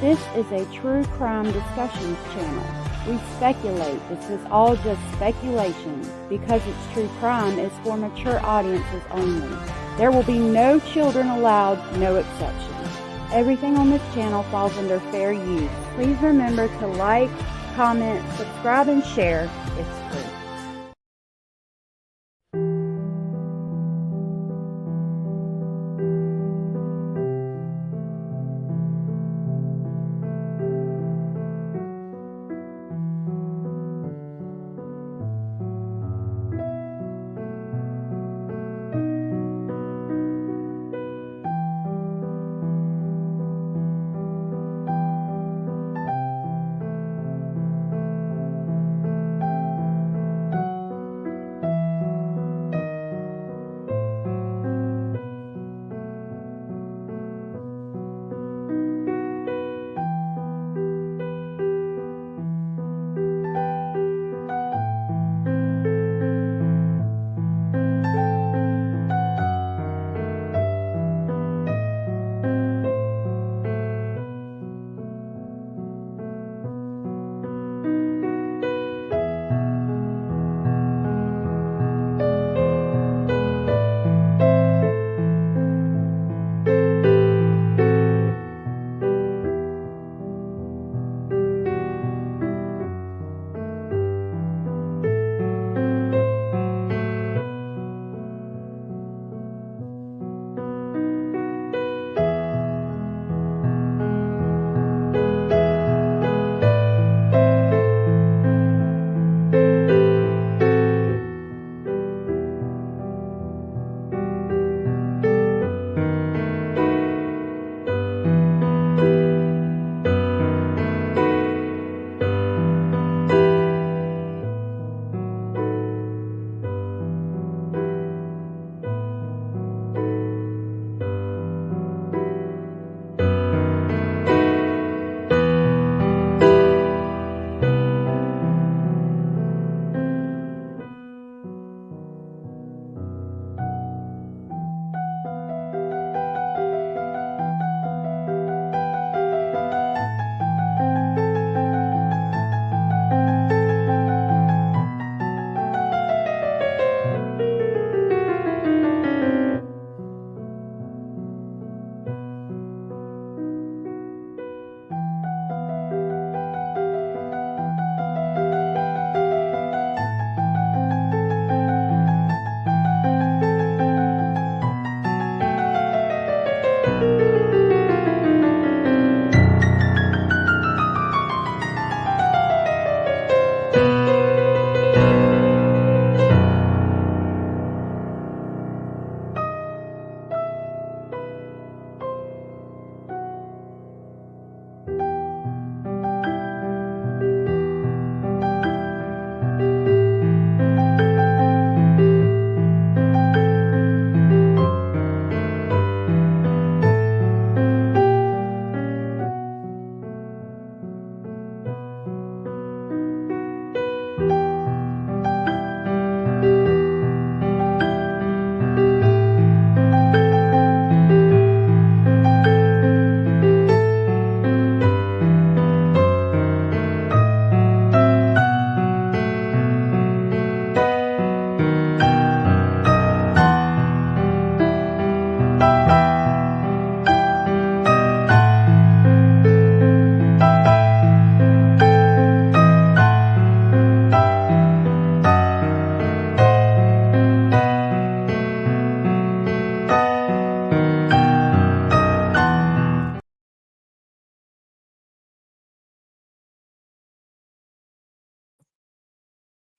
This is a true crime discussions channel. We speculate. This is all just speculation. Because it's true crime, it's for mature audiences only. There will be no children allowed, no exceptions. Everything on this channel falls under fair use. Please remember to like, comment, subscribe, and share. It's free.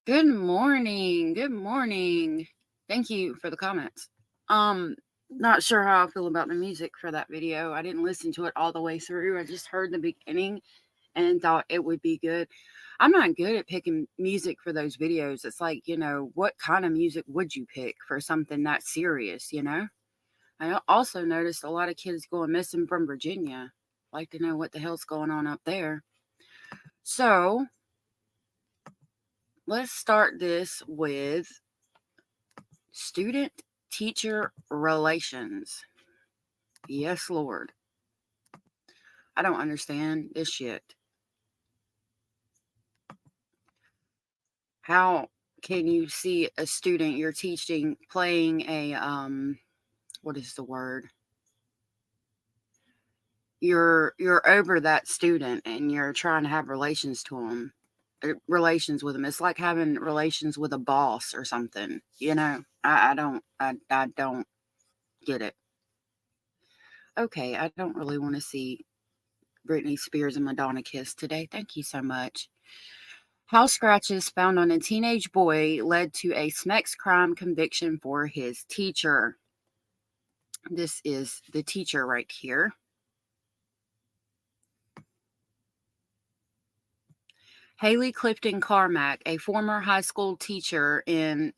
Good morning. Good morning. Thank you for the comments. Not sure how I feel about the music for that video. I didn't listen to it all the way through. I just heard the beginning and thought it would be good. I'm not good at picking music for those videos. It's like, what kind of music would you pick for something that serious, I also noticed a lot of kids going missing from Virginia. I'd like to know what the hell's going on up there. So let's start this with student-teacher relations. Yes, Lord. I don't understand this shit. How can you see a student you're teaching playing a what is the word? You're over that student and you're trying to have relations with them. It's like having relations with a boss or something. I don't get it. Okay, I don't really want to see Britney Spears and Madonna kiss today. Thank you so much. House scratches found on a teenage boy led to a SMEX crime conviction for his teacher. This is the teacher right here. Haley Clifton Carmack, a former high school teacher in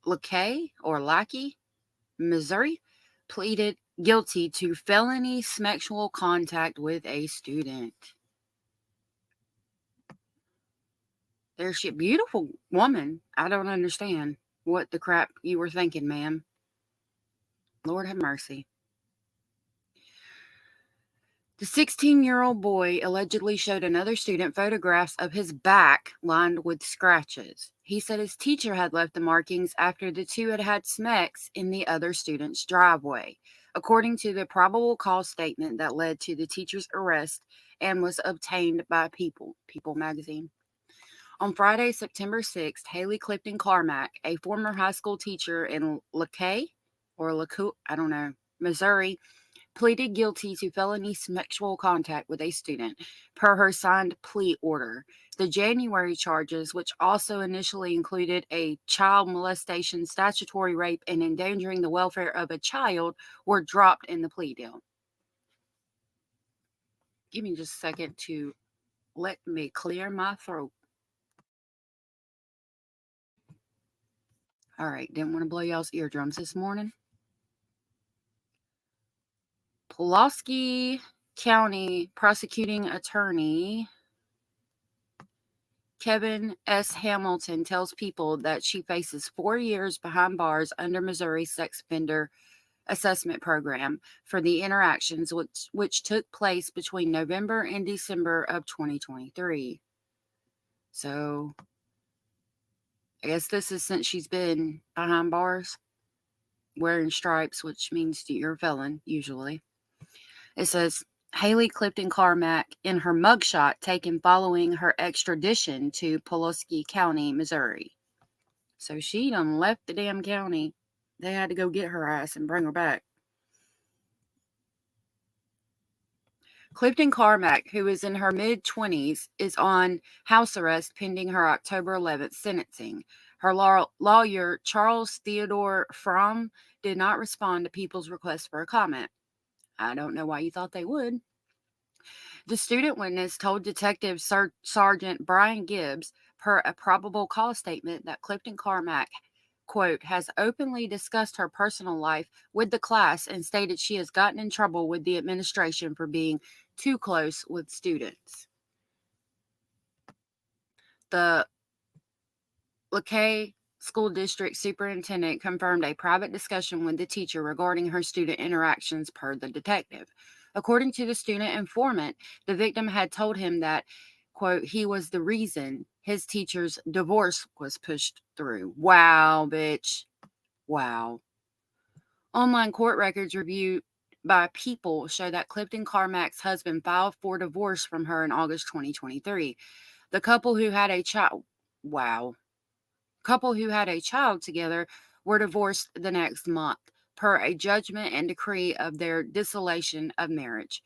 Lackey, Missouri, pleaded guilty to felony sexual contact with a student. There's a beautiful woman. I don't understand what the crap you were thinking, ma'am. Lord have mercy. The 16-year-old boy allegedly showed another student photographs of his back lined with scratches. He said his teacher had left the markings after the two had had smacks in the other student's driveway, according to the probable cause statement that led to the teacher's arrest and was obtained by People magazine. On Friday, September 6th, Haley Clifton Carmack, a former high school teacher in Missouri, pleaded guilty to felony sexual contact with a student, per her signed plea order. The January charges, which also initially included a child molestation, statutory rape, and endangering the welfare of a child, were dropped in the plea deal. Give me just a second to let me clear my throat. All right, didn't want to blow y'all's eardrums this morning. Pulaski County prosecuting attorney Kevin S. Hamilton tells People that she faces 4 years behind bars under Missouri's sex offender assessment program for the interactions which took place between November and December of 2023. So, I guess this is since she's been behind bars, wearing stripes, which means you're a felon, usually. It says, Haley Clifton Carmack in her mugshot taken following her extradition to Pulaski County, Missouri. So she done left the damn county. They had to go get her ass and bring her back. Clifton Carmack, who is in her mid-20s, is on house arrest pending her October 11th sentencing. Her lawyer, Charles Theodore Fromm, did not respond to People's request for a comment. I don't know why you thought they would. The student witness told Detective Sergeant Brian Gibbs, per a probable cause statement, that Clifton Carmack, quote, has openly discussed her personal life with the class and stated she has gotten in trouble with the administration for being too close with students. The Lackey School District Superintendent confirmed a private discussion with the teacher regarding her student interactions, per the detective. According to the student informant, the victim had told him that, quote, he was the reason his teacher's divorce was pushed through. Wow, bitch. Wow. Online court records reviewed by People show that Clifton Carmack's husband filed for divorce from her in August 2023. The couple who had a child together were divorced the next month, per a judgment and decree of their dissolution of marriage.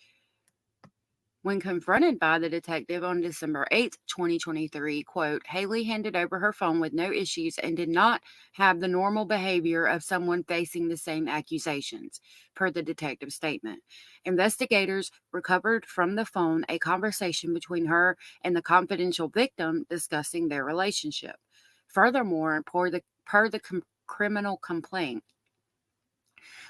When confronted by the detective on December 8, 2023, quote, Haley handed over her phone with no issues and did not have the normal behavior of someone facing the same accusations, per the detective's statement. Investigators recovered from the phone a conversation between her and the confidential victim discussing their relationship. Furthermore, per the criminal complaint,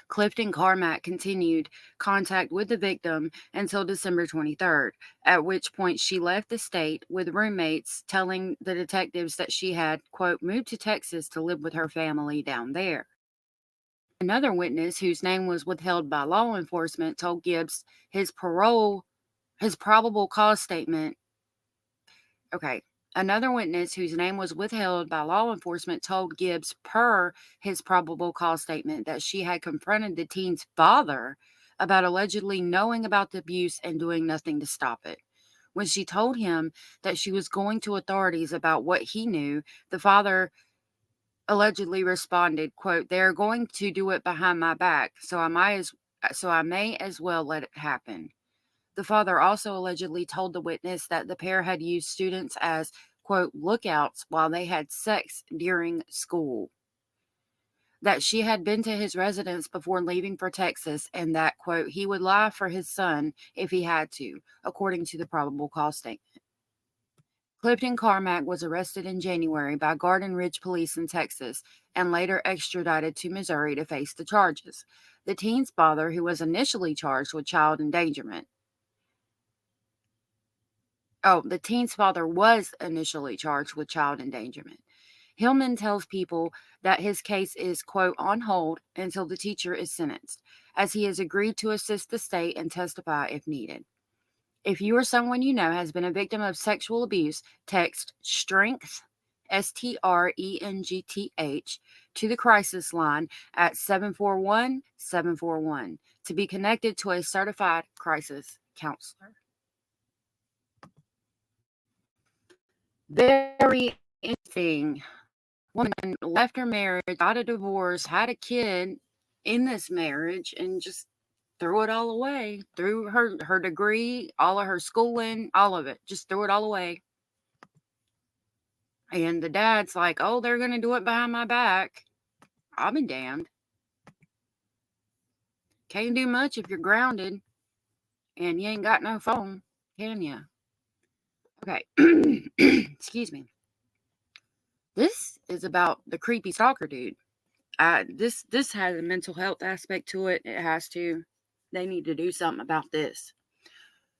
Clifton Carmack continued contact with the victim until December 23rd, at which point she left the state with roommates, telling the detectives that she had, quote, moved to Texas to live with her family down there. Another witness, whose name was withheld by law enforcement, told Gibbs his parole His probable cause statement. Okay. Another witness whose name was withheld by law enforcement told Gibbs, per his probable cause statement, that she had confronted the teen's father about allegedly knowing about the abuse and doing nothing to stop it. When she told him that she was going to authorities about what he knew, the father allegedly responded, quote, "They are going to do it behind my back, so I may as well let it happen." The father also allegedly told the witness that the pair had used students as, quote, lookouts while they had sex during school, that she had been to his residence before leaving for Texas, and that, quote, he would lie for his son if he had to, according to the probable cause statement. Clifton Carmack was arrested in January by Garden Ridge Police in Texas and later extradited to Missouri to face the charges. The teen's father, who was initially charged with child endangerment, the teen's father was initially charged with child endangerment. Hillman tells people that his case is, quote, on hold until the teacher is sentenced, as he has agreed to assist the state and testify if needed. If you or someone you know has been a victim of sexual abuse, text STRENGTH, STRENGTH, to the crisis line at 741-741 to be connected to a certified crisis counselor. Very interesting. Woman left her marriage, got a divorce, had a kid in this marriage, and just threw it all away. Threw her degree, all of her schooling, all of it. Just threw it all away. And the dad's like, "Oh, they're going to do it behind my back." I'll be damned. Can't do much if you're grounded and you ain't got no phone, can you? Okay. Excuse me. This is about the creepy stalker dude. This has a mental health aspect to it. It has to. They need to do something about this.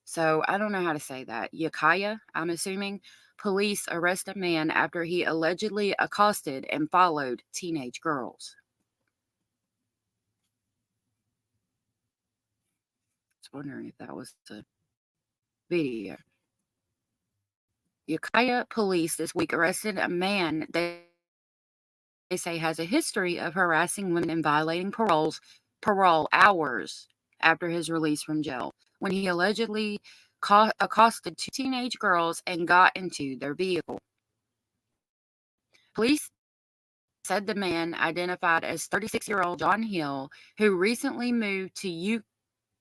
So I don't know how to say that. Ukiah, I'm assuming. Police arrest a man after he allegedly accosted and followed teenage girls. I was wondering if that was a video. Ukiah police this week arrested a man they say has a history of harassing women and violating parole hours after his release from jail, when he allegedly accosted two teenage girls and got into their vehicle. Police said the man, identified as 36-year-old John Hill, who recently moved to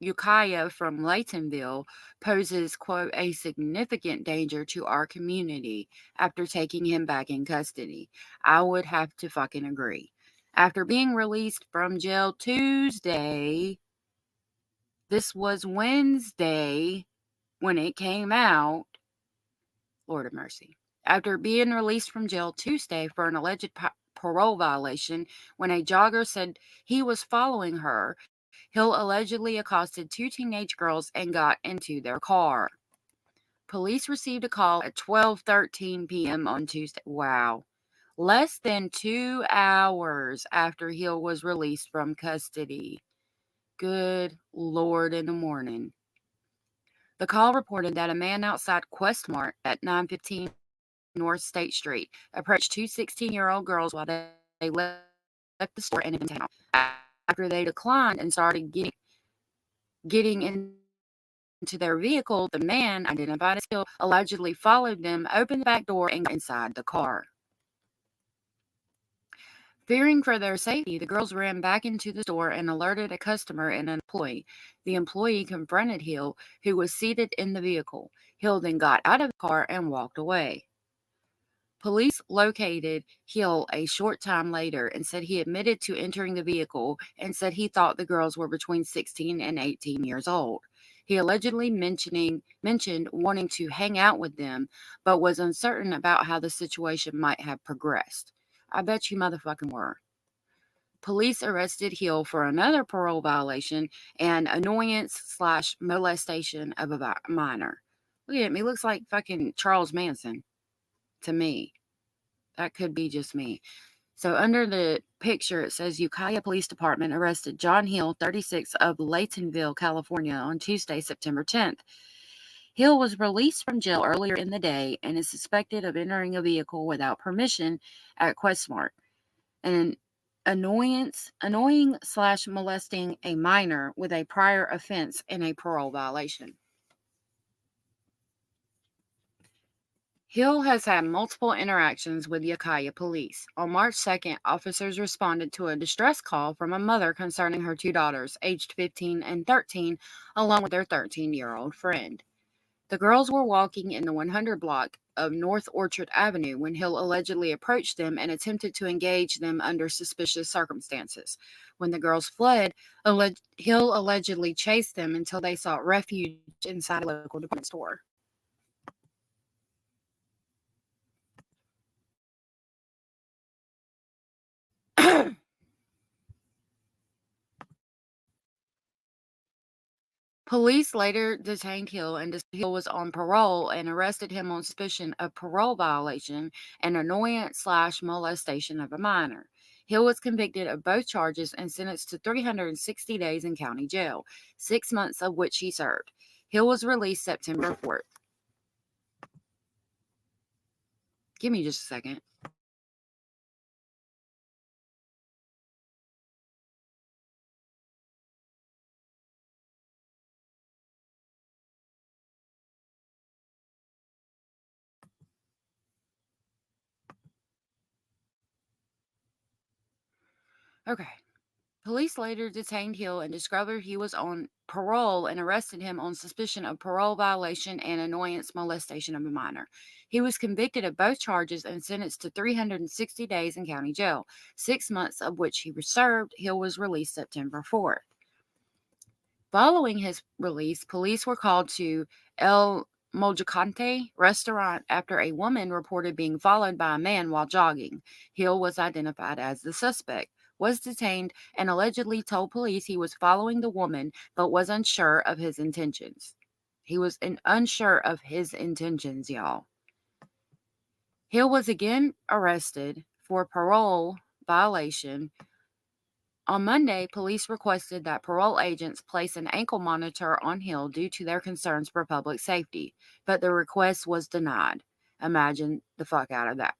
Ukiah from Laytonville, poses, quote, a significant danger to our community after taking him back in custody. I would have to fucking agree. After being released from jail Tuesday, this was Wednesday when it came out. Lord of mercy. After being released from jail Tuesday for an alleged parole violation, when a jogger said he was following her, Hill allegedly accosted two teenage girls and got into their car. Police received a call at 12:13 p.m. on Tuesday. Wow. Less than 2 hours after Hill was released from custody. Good Lord in the morning. The call reported that a man outside Questmart at 915 North State Street approached two 16-year-old girls while they left the store and in town. After they declined and started getting into their vehicle, the man, identified as Hill, allegedly followed them, opened the back door, and got inside the car. Fearing for their safety, the girls ran back into the store and alerted a customer and an employee. The employee confronted Hill, who was seated in the vehicle. Hill then got out of the car and walked away. Police located Hill a short time later and said he admitted to entering the vehicle and said he thought the girls were between 16 and 18 years old. He allegedly mentioned wanting to hang out with them, but was uncertain about how the situation might have progressed. I bet you motherfucking were. Police arrested Hill for another parole violation and annoyance/molestation of a minor. Look at him. He looks like fucking Charles Manson to me. That could be just me. So under the picture, it says Ukiah Police Department arrested John Hill, 36, of Laytonville, California, on Tuesday, September 10th. Hill was released from jail earlier in the day and is suspected of entering a vehicle without permission at Questmart, and annoying/molesting a minor with a prior offense and a parole violation. Hill has had multiple interactions with Ukiah police. On March 2nd, officers responded to a distress call from a mother concerning her two daughters, aged 15 and 13, along with their 13-year-old friend. The girls were walking in the 100 block of North Orchard Avenue when Hill allegedly approached them and attempted to engage them under suspicious circumstances. When the girls fled, Hill allegedly chased them until they sought refuge inside a local department store. Police later detained Hill, and Hill was on parole and arrested him on suspicion of parole violation and annoyance/molestation of a minor. Hill was convicted of both charges and sentenced to 360 days in county jail, 6 months of which he served. Hill was released September 4th. Give me just a second. Okay. Police later detained Hill and discovered he was on parole and arrested him on suspicion of parole violation and annoyance molestation of a minor. He was convicted of both charges and sentenced to 360 days in county jail, 6 months of which he served. Hill was released September 4th. Following his release, police were called to El Mojicante restaurant after a woman reported being followed by a man while jogging. Hill was identified as the suspect, was detained, and allegedly told police he was following the woman but was unsure of his intentions. He was unsure of his intentions, y'all. Hill was again arrested for parole violation. On Monday, police requested that parole agents place an ankle monitor on Hill due to their concerns for public safety, but the request was denied. Imagine the fuck out of that.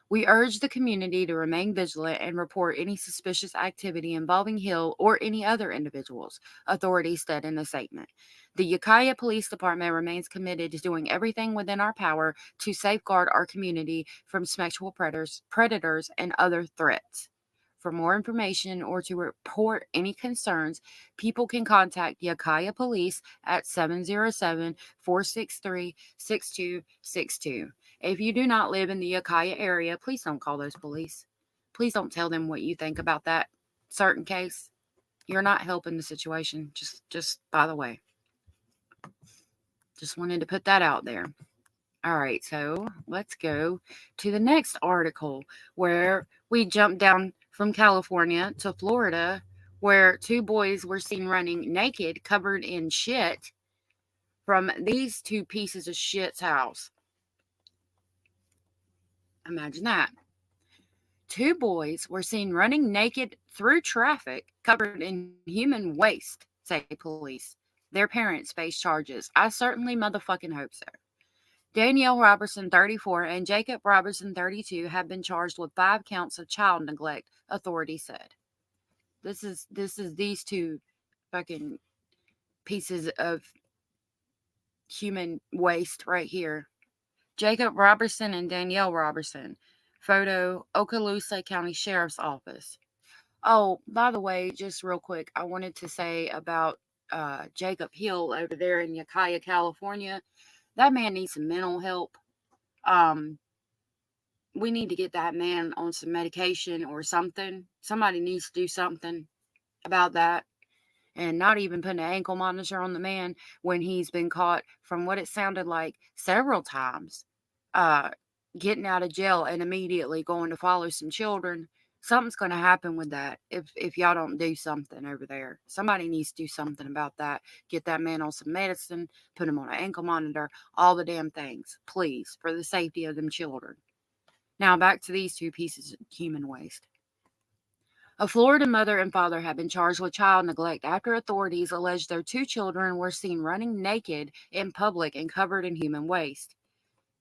We urge the community to remain vigilant and report any suspicious activity involving Hill or any other individuals, authorities said in a statement. The Ukiah Police Department remains committed to doing everything within our power to safeguard our community from sexual predators, and other threats. For more information or to report any concerns, people can contact Ukiah Police at 707-463-6262. If you do not live in the Ukiah area, please don't call those police. Please don't tell them what you think about that certain case. You're not helping the situation. Just by the way. Just wanted to put that out there. All right, so let's go to the next article where we jump down from California to Florida, where two boys were seen running naked, covered in shit, from these two pieces of shit's house. Imagine that. Two boys were seen running naked through traffic, covered in human waste, say police. Their parents face charges. I certainly motherfucking hope so. Danielle Robertson, 34, and Jacob Robertson, 32, have been charged with 5 counts of child neglect, authorities said. This is these two fucking pieces of human waste right here. Jacob Robertson and Danielle Robertson. Photo, Okaloosa County Sheriff's Office. Oh, by the way, just real quick, I wanted to say about Jacob Hill over there in Ukiah, California. That man needs some mental help. We need to get that man on some medication or something. Somebody needs to do something about that. And not even put an ankle monitor on the man when he's been caught, from what it sounded like, several times, uh, getting out of jail and immediately going to follow some children. Something's going to happen with that if y'all don't do something over there. Somebody needs to do something about that. Get that man on some medicine, put him on an ankle monitor, all the damn things, please, for the safety of them children. Now back to these two pieces of human waste. A Florida mother and father have been charged with child neglect after authorities allege their 2 children were seen running naked in public and covered in human waste.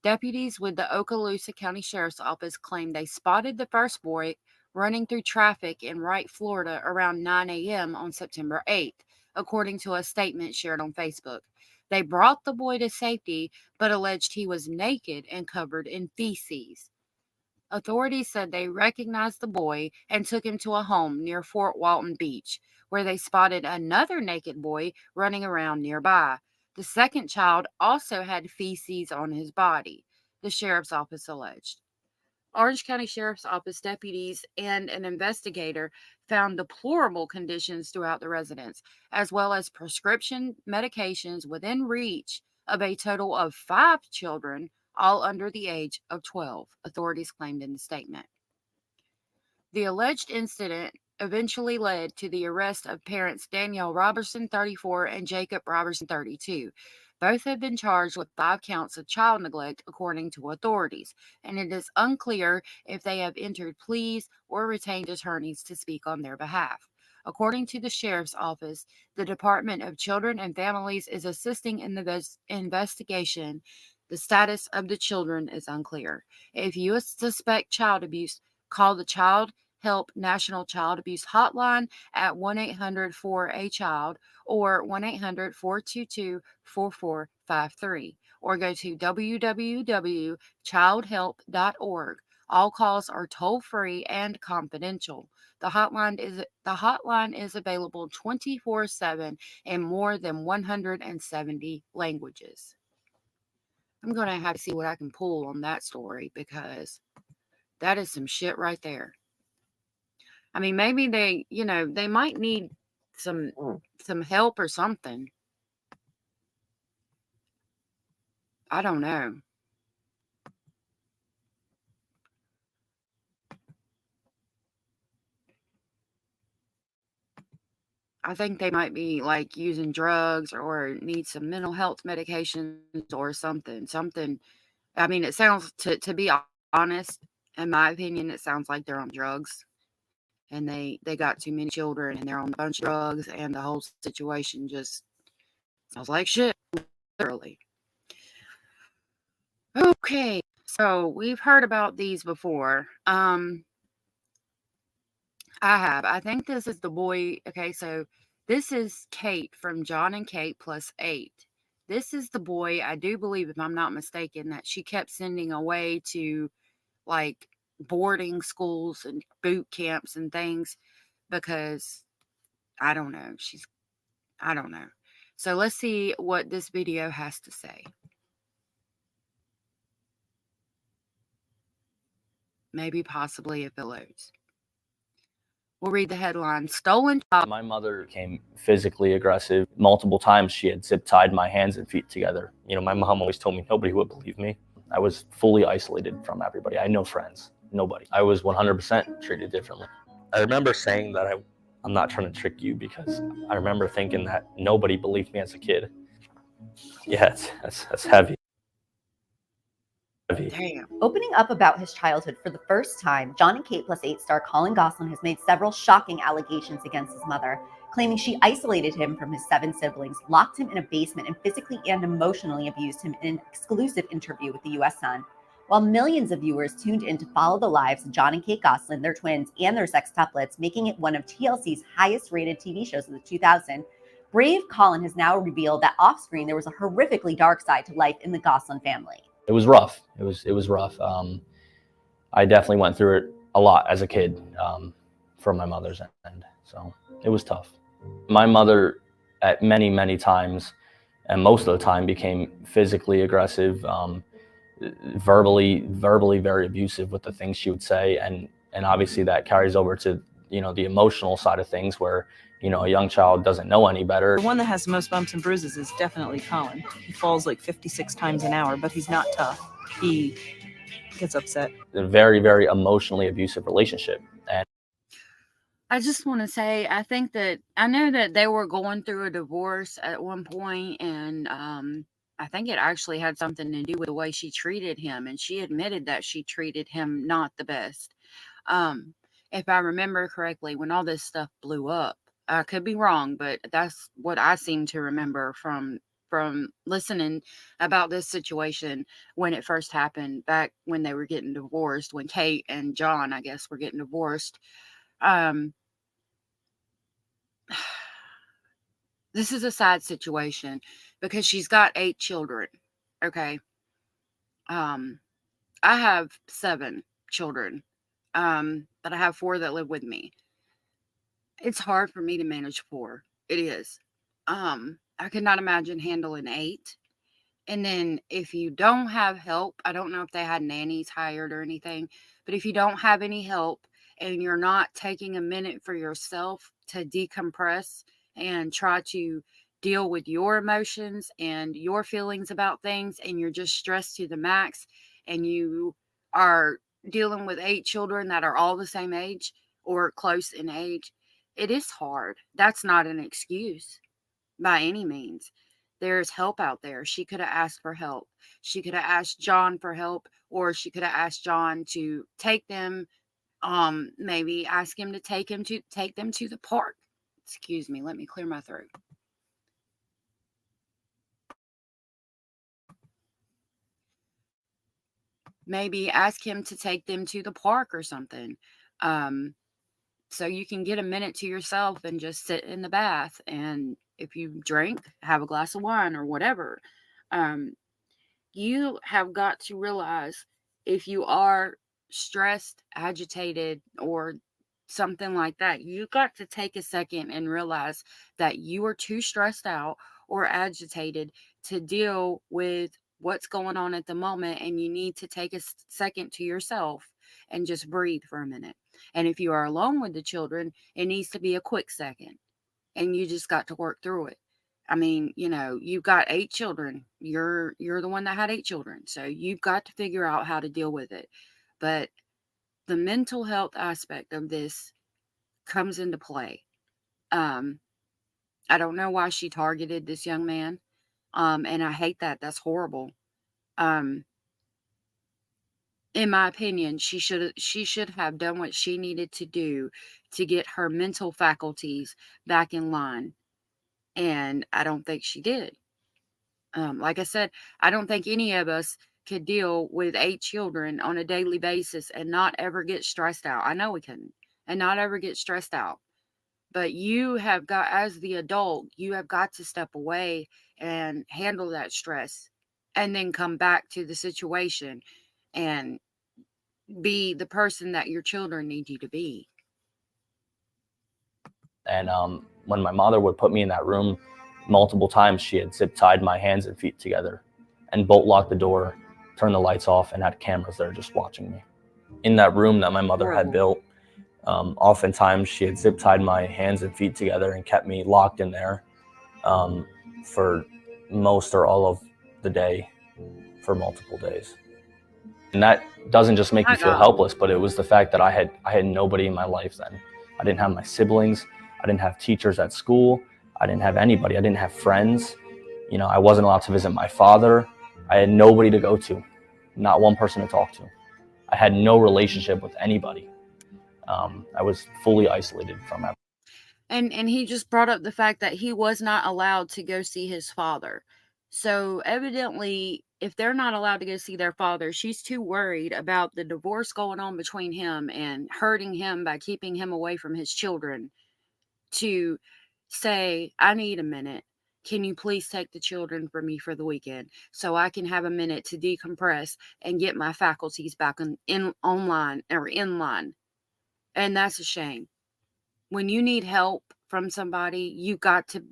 Deputies with the Okaloosa County Sheriff's Office claimed they spotted the first boy running through traffic in Wright, Florida around 9 a.m. on September 8th, according to a statement shared on Facebook. They brought the boy to safety, but alleged he was naked and covered in feces. Authorities said they recognized the boy and took him to a home near Fort Walton Beach, where they spotted another naked boy running around nearby. The second child also had feces on his body, the sheriff's office alleged. Orange County Sheriff's Office deputies and an investigator found deplorable conditions throughout the residence, as well as prescription medications within reach of a total of 5 children, all under the age of 12, authorities claimed in the statement. The alleged incident eventually led to the arrest of parents Danielle Robertson, 34, and Jacob Robertson, 32. Both have been charged with 5 counts of child neglect, according to authorities, and it is unclear if they have entered pleas or retained attorneys to speak on their behalf. According to the Sheriff's Office, the Department of Children and Families is assisting in the investigation. The status of the children is unclear. If you suspect child abuse, call the Child Help National Child Abuse Hotline at 1-800-4-A-CHILD or 1-800-422-4453 or go to www.childhelp.org. All calls are toll-free and confidential. The hotline is available 24/7 in more than 170 languages. I'm going to have to see what I can pull on that story because that is some shit right there. I mean, maybe they might need some some help or something. I don't know. I think they might be like using drugs or need some mental health medications or something. Something. I mean, it sounds to be honest, in my opinion, it sounds like they're on drugs and they got too many children and they're on a bunch of drugs and the whole situation just sounds like shit, literally. Okay, so we've heard about these before. I have. I think this is the boy. Okay, so this is Kate from John and Kate plus 8. This is the boy, I do believe, if I'm not mistaken, that she kept sending away to like boarding schools and boot camps and things because I don't know. I don't know. So let's see what this video has to say. Maybe possibly if it loads. We'll read the headline. Stolen child. My mother became physically aggressive. Multiple times she had zip tied my hands and feet together. You know, my mom always told me nobody would believe me. I was fully isolated from everybody. I had no friends, nobody. I was 100% treated differently. I remember saying that I'm not trying to trick you because I remember thinking that nobody believed me as a kid. Yeah, that's heavy. Damn. Opening up about his childhood for the first time, John and Kate plus 8 star Collin Gosseling has made several shocking allegations against his mother, claiming she isolated him from his 7 siblings, locked him in a basement, and physically and emotionally abused him in an exclusive interview with the U.S. Sun. While millions of viewers tuned in to follow the lives of John and Kate Gosseling, their twins, and their sextuplets, making it one of TLC's highest rated TV shows of the 2000s, brave Collin has now revealed that off-screen there was a horrifically dark side to life in the Gosseling family. It was rough. It was rough. I definitely went through it a lot as a kid from my mother's end. So it was tough. My mother at many times and most of the time became physically aggressive, verbally very abusive with the things she would say. And obviously that carries over to, you know, the emotional side of things where, you know, a young child doesn't know any better. The one that has the most bumps and bruises is definitely Collin. He falls like 56 times an hour, but he's not tough. He gets upset. A very emotionally abusive relationship. And I just want to say, I think that I know that they were going through a divorce at one point, and I think it actually had something to do with the way she treated him, and she admitted that she treated him not the best. if I remember correctly, when all this stuff blew up. I could be wrong, but that's what I seem to remember from listening about this situation when it first happened, back when they were getting divorced, when Kate and John, I guess, were getting divorced. Um, this is a sad situation because she's got 8 children. Okay. Um, I have 7 children. But I have 4 that live with me. It's hard for me to manage 4. It is. I could not imagine handling 8. And then if you don't have help, I don't know if they had nannies hired or anything, but if you don't have any help and you're not taking a minute for yourself to decompress and try to deal with your emotions and your feelings about things, and you're just stressed to the max, and you are dealing with 8 children that are all the same age or close in age, it is hard. That's not an excuse by any means. There's help out there. She could have asked for help. She could have asked John for help, or she could have asked John to take them, maybe ask him to take them to the park. Excuse me, let me clear my throat. Maybe ask him to take them to the park or something. So you can get a minute to yourself and just sit in the bath, and if you drink, have a glass of wine or whatever. Um, you have got to realize, if you are stressed, agitated, or something like that, you got to take a second and realize that you are too stressed out or agitated to deal with what's going on at the moment, and you need to take a second to yourself and just breathe for a minute. And if you are alone with the children, it needs to be a quick second, and you just got to work through it. I mean, you've got 8 children. You're the one that had 8 children. So you've got to figure out how to deal with it. But the mental health aspect of this comes into play. Um, I don't know why she targeted this young man. And I hate that. That's horrible. Um, in my opinion, she should have done what she needed to do to get her mental faculties back in line. And I don't think she did. Like I said, I don't think any of us could deal with 8 children on a daily basis and not ever get stressed out. I know we couldn't, and not ever get stressed out. But you have got, as the adult, you have got to step away and handle that stress, and then come back to the situation and be the person that your children need you to be. And when my mother would put me in that room, multiple times she had zip tied my hands and feet together and bolt locked the door, turned the lights off, and had cameras there just watching me. In that room that my mother had built, oftentimes she had zip tied my hands and feet together and kept me locked in there for most or all of the day for multiple days. And that doesn't just make me feel helpless, but it was the fact that I had nobody in my life then. I didn't have my siblings. I didn't have teachers at school. I didn't have anybody. I didn't have friends. I wasn't allowed to visit my father. I had nobody to go to, not one person to talk to. I had no relationship with anybody. I was fully isolated from everyone. And he just brought up the fact that he was not allowed to go see his father. So evidently, if they're not allowed to go see their father, she's too worried about the divorce going on between him and hurting him by keeping him away from his children to say, I need a minute. Can you please take the children for me for the weekend so I can have a minute to decompress and get my faculties back online or in line? And that's a shame. When you need help from somebody, you got to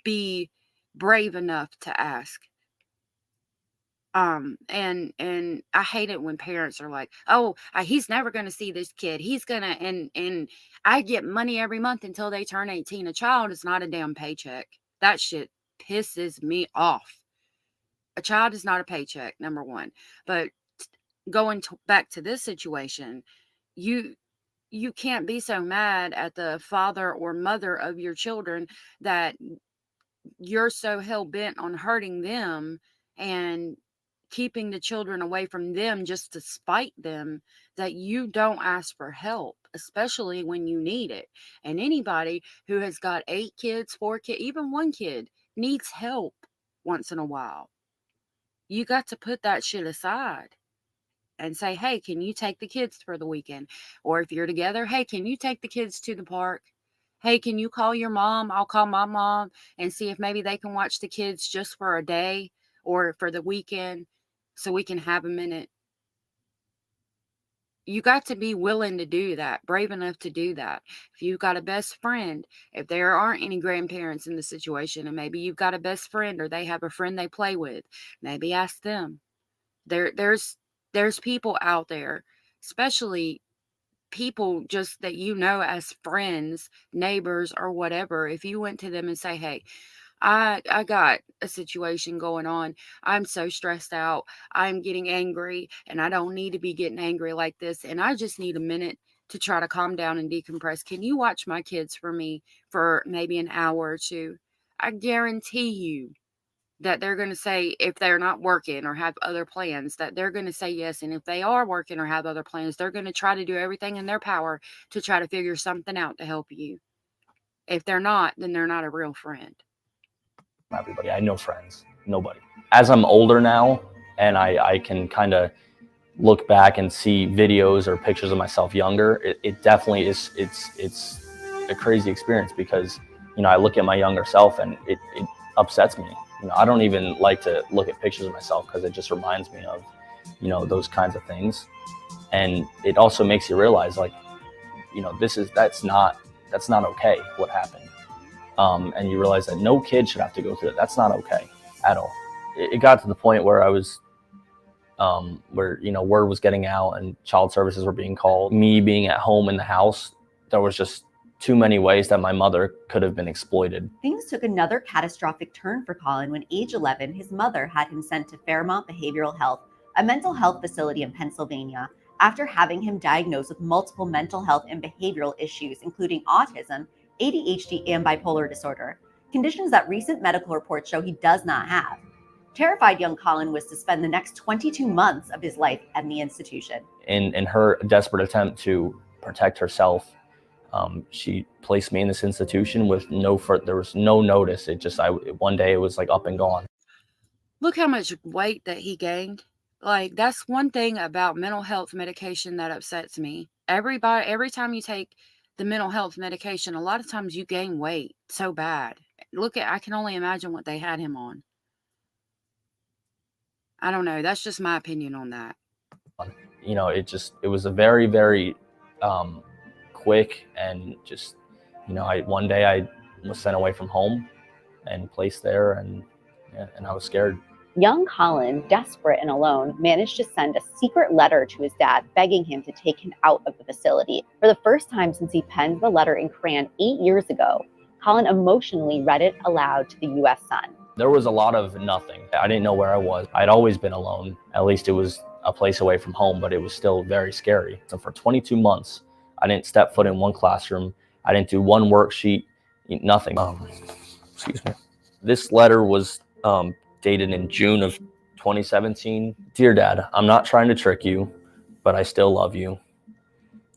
be brave enough to ask. And I hate it when parents are like, "Oh, he's never going to see this kid. He's going to," and I get money every month until they turn 18. A child is not a damn paycheck. That shit pisses me off. A child is not a paycheck, number one. But going back to this situation, you can't be so mad at the father or mother of your children that you're so hell-bent on hurting them and keeping the children away from them just to spite them, that you don't ask for help. especially when you need it. And anybody who has got 8 kids, 4 kids, even 1 kid needs help once in a while. You got to put that shit aside and say, hey, can you take the kids for the weekend? Or if you're together, hey, can you take the kids to the park? Hey, can you call your mom? I'll call my mom and see if maybe they can watch the kids just for a day or for the weekend so we can have a minute. You got to be willing to do that, brave enough to do that. If you've got a best friend, if there aren't any grandparents in the situation, and maybe you've got a best friend or they have a friend they play with, maybe ask them. There's people out there, especially people just that you know as friends, neighbors, or whatever. If you went to them and say, hey, I got a situation going on. I'm so stressed out. I'm getting angry and I don't need to be getting angry like this. And I just need a minute to try to calm down and decompress. Can you watch my kids for me for maybe an hour or two? I guarantee you that they're going to say, if they're not working or have other plans, that they're going to say yes. And if they are working or have other plans, they're going to try to do everything in their power to try to figure something out to help you. If they're not, then they're not a real friend. Everybody, I had no friends, nobody. As I'm older now, and I can kind of look back and see videos or pictures of myself younger, it definitely is, it's a crazy experience because, you know, I look at my younger self and it upsets me. You know, I don't even like to look at pictures of myself because it just reminds me of, you know, those kinds of things. And it also makes you realize, like, you know, that's not okay what happened. And you realize that no kid should have to go through it. That's not okay at all. It got to the point where I was, where, you know, word was getting out and child services were being called. Me being at home in the house, there was just too many ways that my mother could have been exploited. Things took another catastrophic turn for Collin when, age 11, his mother had him sent to Fairmont Behavioral Health, a mental health facility in Pennsylvania, after having him diagnosed with multiple mental health and behavioral issues, including autism, ADHD, and bipolar disorder, conditions that recent medical reports show he does not have. Terrified, young Collin was to spend the next 22 months of his life at the institution. In her desperate attempt to protect herself, she placed me in this institution with there was no notice. One day it was like up and gone. Look how much weight that he gained. Like, that's one thing about mental health medication that upsets me. Every time you take the mental health medication, a lot of times you gain weight so bad. I can only imagine what they had him on. I don't know. That's just my opinion on that. You know, it was a very, very quick and just, you know, one day I was sent away from home and placed there, and I was scared. Young Collin, desperate and alone, managed to send a secret letter to his dad begging him to take him out of the facility. For the first time since he penned the letter in crayon 8 years ago, Collin emotionally read it aloud to the U.S. Sun. There was a lot of nothing. I didn't know where I was. I'd always been alone. At least it was a place away from home, but it was still very scary. So for 22 months, I didn't step foot in one classroom. I didn't do one worksheet, nothing. Excuse me. This letter was dated in June of 2017. Dear Dad, I'm not trying to trick you, but I still love you.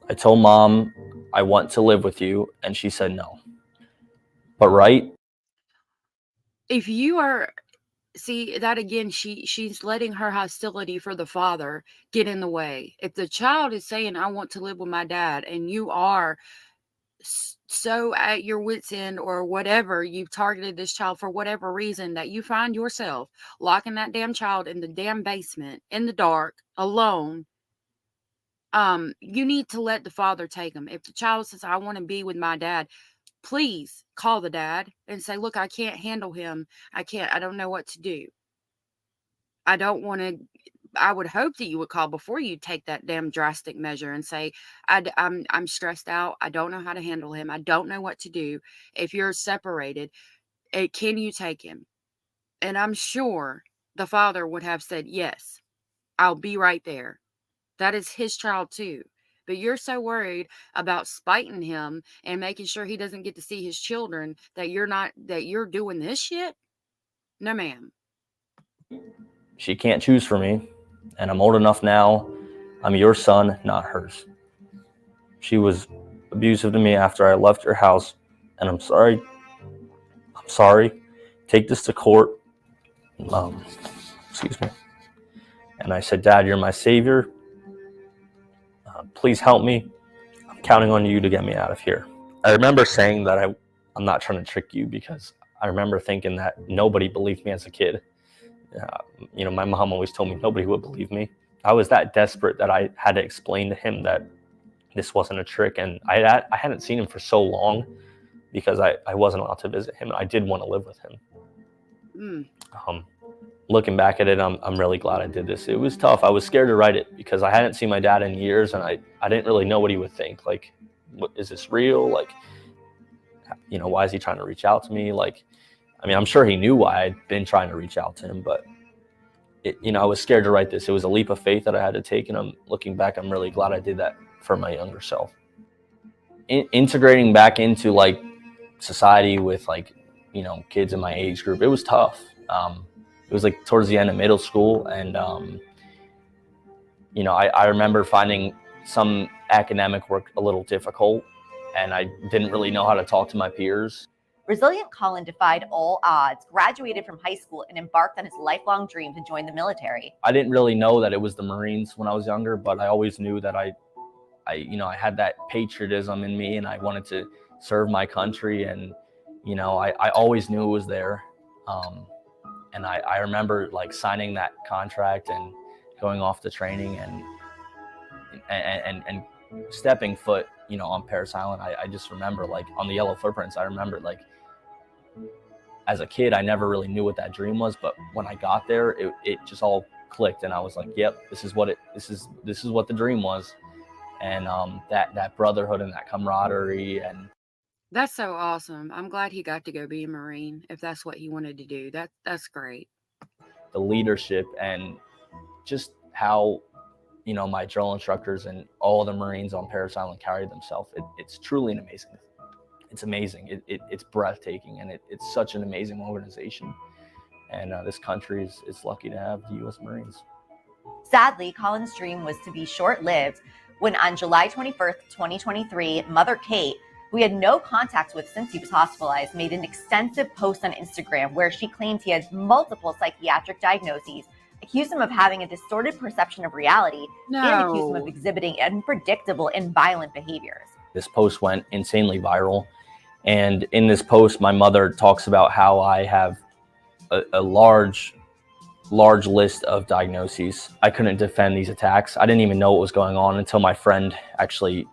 I told Mom I want to live with you, and she said no. But right? If you are, see that again, she's letting her hostility for the father get in the way. If the child is saying, I want to live with my dad, and you are so at your wit's end or whatever, you've targeted this child for whatever reason, that you find yourself locking that damn child in the damn basement in the dark alone, you need to let the father take him. If the child says, I want to be with my dad, please call the dad and say, look, I can't handle him. I don't know what to do. I would hope that you would call before you take that damn drastic measure and say, I'm stressed out. I don't know how to handle him. I don't know what to do. If you're separated, can you take him? And I'm sure the father would have said, yes, I'll be right there. That is his child too. But you're so worried about spiting him and making sure he doesn't get to see his children that you're doing this shit? No, ma'am. She can't choose for me, and I'm old enough now. I'm your son, not hers. She was abusive to me after I left your house, and I'm sorry. I'm sorry. Take this to court. Excuse me. And I said, Dad, you're my savior. Please help me. I'm counting on you to get me out of here. I remember saying that I'm not trying to trick you, because I remember thinking that nobody believed me as a kid. You know, my mom always told me nobody would believe me. I was that desperate that I had to explain to him that this wasn't a trick. And I hadn't seen him for so long because I wasn't allowed to visit him. And I did want to live with him. Looking back at it, I'm really glad I did this. It was tough. I was scared to write it because I hadn't seen my dad in years, and I didn't really know what he would think. Like, what, is this real? Like, you know, why is he trying to reach out to me? Like, I mean, I'm sure he knew why I'd been trying to reach out to him, but you know, I was scared to write this. It was a leap of faith that I had to take, and I'm looking back, I'm really glad I did that for my younger self. Integrating back into like society with like, you know, kids in my age group, it was tough. It was like towards the end of middle school, and you know, I remember finding some academic work a little difficult, and I didn't really know how to talk to my peers. Resilient Collin defied all odds, graduated from high school, and embarked on his lifelong dream to join the military. I didn't really know that it was the Marines when I was younger, but I always knew that I you know, I had that patriotism in me, and I wanted to serve my country, and you know, I always knew it was there. And I remember like signing that contract and going off to training and stepping foot, you know, on Parris Island. I just remember like on the yellow footprints, I remember like as a kid, I never really knew what that dream was, but when I got there, it just all clicked, and I was like, yep, this is what the dream was. And that brotherhood and that camaraderie, and That's so awesome. I'm glad he got to go be a Marine if that's what he wanted to do. That's great. the leadership, and just how, you know, my drill instructors and all the Marines on Parris Island carried themselves. It's truly an amazing. It's amazing. It's breathtaking, and it's such an amazing organization. And this country is lucky to have the U.S. Marines. Sadly, Collin's dream was to be short-lived when on July 21st, 2023, Mother Kate, who he had no contact with since he was hospitalized, made an extensive post on Instagram where she claimed he had multiple psychiatric diagnoses, accused him of having a distorted perception of reality, and accused him of exhibiting unpredictable and violent behaviors. This post went insanely viral. And in this post, my mother talks about how I have a large list of diagnoses. I couldn't defend these attacks. I didn't even know what was going on until my friend actually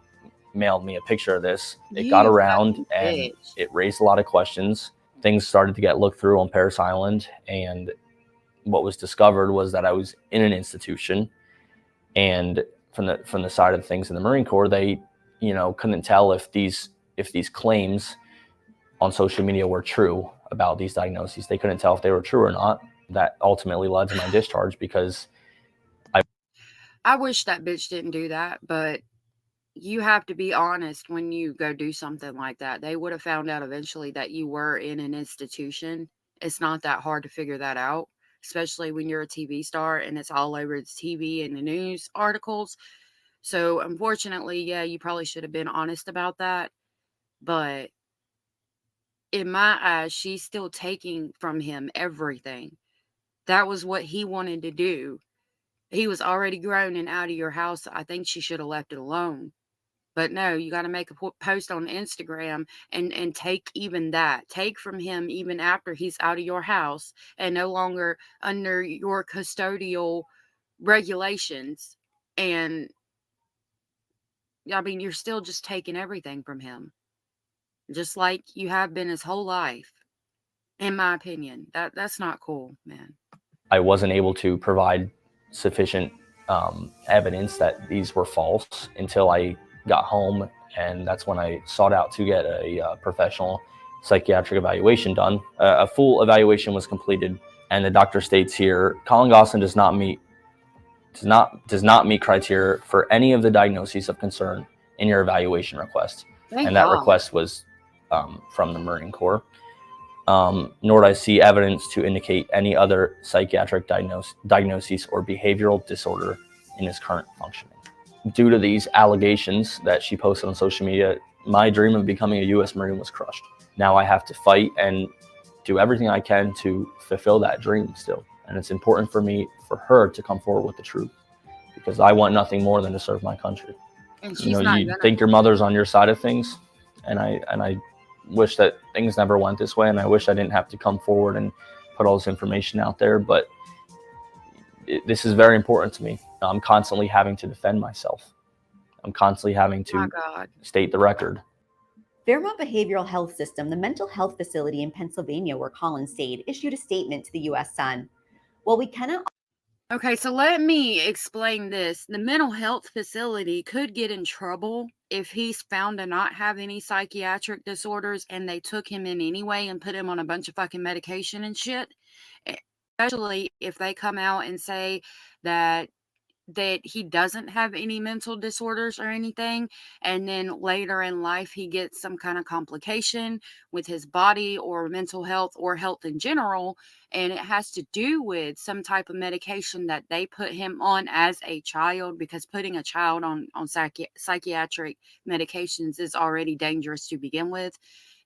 mailed me a picture of this. It got around, and it raised a lot of questions. Things started to get looked through on Parris Island, and what was discovered was that I was in an institution. And from the side of things in the Marine Corps, they, you know, couldn't tell if these claims on social media were true about these diagnoses. They couldn't tell if they were true or not. That ultimately led to my discharge, because I wish that bitch didn't do that, but you have to be honest when you go do something like that. They would have found out eventually that you were in an institution. It's not that hard to figure that out, especially when you're a TV star and it's all over the TV and the news articles. So unfortunately, yeah, you probably should have been honest about that. But in my eyes, she's still taking from him everything. That was what he wanted to do. He was already grown and out of your house. I think she should have left it alone. But no, you got to make a post on Instagram and take even that. Take from him even after he's out of your house and no longer under your custodial regulations. And I mean, you're still just taking everything from him, just like you have been his whole life. In my opinion, that's not cool, man. I wasn't able to provide sufficient evidence that these were false until I got home, and that's when I sought out to get a professional psychiatric evaluation done. A full evaluation was completed, and the doctor states here, Collin Gosseling does not meet criteria for any of the diagnoses of concern in your evaluation request. Thank that God. request was from the Marine Corps. Nor do I see evidence to indicate any other psychiatric diagnosis or behavioral disorder in his current functioning. due to these allegations that she posted on social media, my dream of becoming a U.S. Marine was crushed. Now I have to fight and do everything I can to fulfill that dream still. And it's important for me, for her to come forward with the truth, because I want nothing more than to serve my country. And she's You know, not you gonna. think your mother's on your side of things, and I wish that things never went this way, and I wish I didn't have to come forward and put all this information out there, but this is very important to me. I'm constantly having to defend myself. I'm constantly having My to God. state the record. Fairmont Behavioral Health System, the mental health facility in Pennsylvania where Collin stayed, issued a statement to the U.S. Sun. While we cannot Okay, so let me explain this. The mental health facility could get in trouble if he's found to not have any psychiatric disorders and they took him in anyway and put him on a bunch of fucking medication and shit. Especially if they come out and say that he doesn't have any mental disorders or anything, and then later in life he gets some kind of complication with his body or mental health or health in general, and it has to do with some type of medication that they put him on as a child, because putting a child on psychiatric medications is already dangerous to begin with.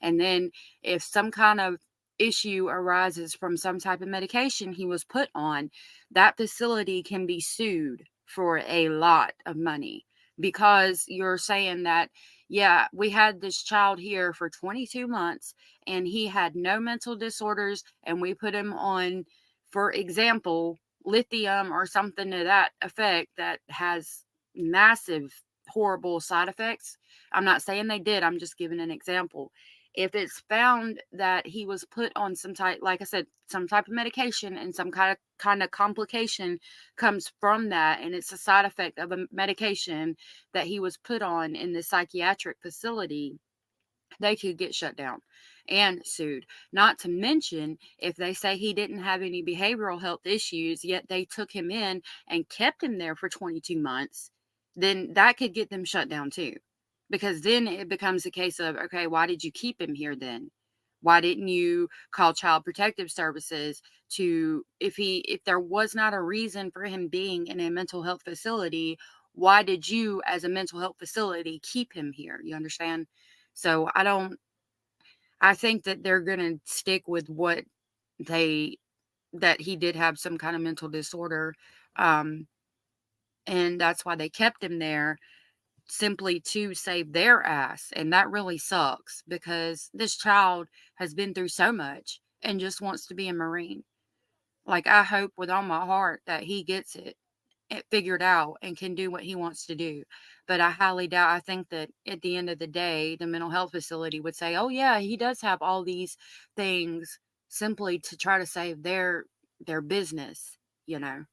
And then if some kind of issue arises from some type of medication he was put on, that facility can be sued for a lot of money, because you're saying that, yeah, we had this child here for 22 months and he had no mental disorders, and we put him on, for example, lithium or something to that effect that has massive, horrible side effects. I'm not saying they did, I'm just giving an example. If it's found that he was put on some type, like I said, some type of medication, and some kind of complication comes from that, and it's a side effect of a medication that he was put on in the psychiatric facility, they could get shut down and sued. Not to mention, if they say he didn't have any behavioral health issues, yet they took him in and kept him there for 22 months, then that could get them shut down too. Because then it becomes a case of, okay, why did you keep him here then? Why didn't you call Child Protective Services to, if there was not a reason for him being in a mental health facility, why did you, as a mental health facility, keep him here? You understand? So I think that they're going to stick with what that he did have some kind of mental disorder. Um, and that's why they kept him there, simply to save their ass. And that really sucks, because this child has been through so much and just wants to be a Marine. Like, I hope with all my heart that he gets it figured out and can do what he wants to do. But I highly doubt, I think that at the end of the day, the mental health facility would say, oh yeah, he does have all these things, simply to try to save their business, you know.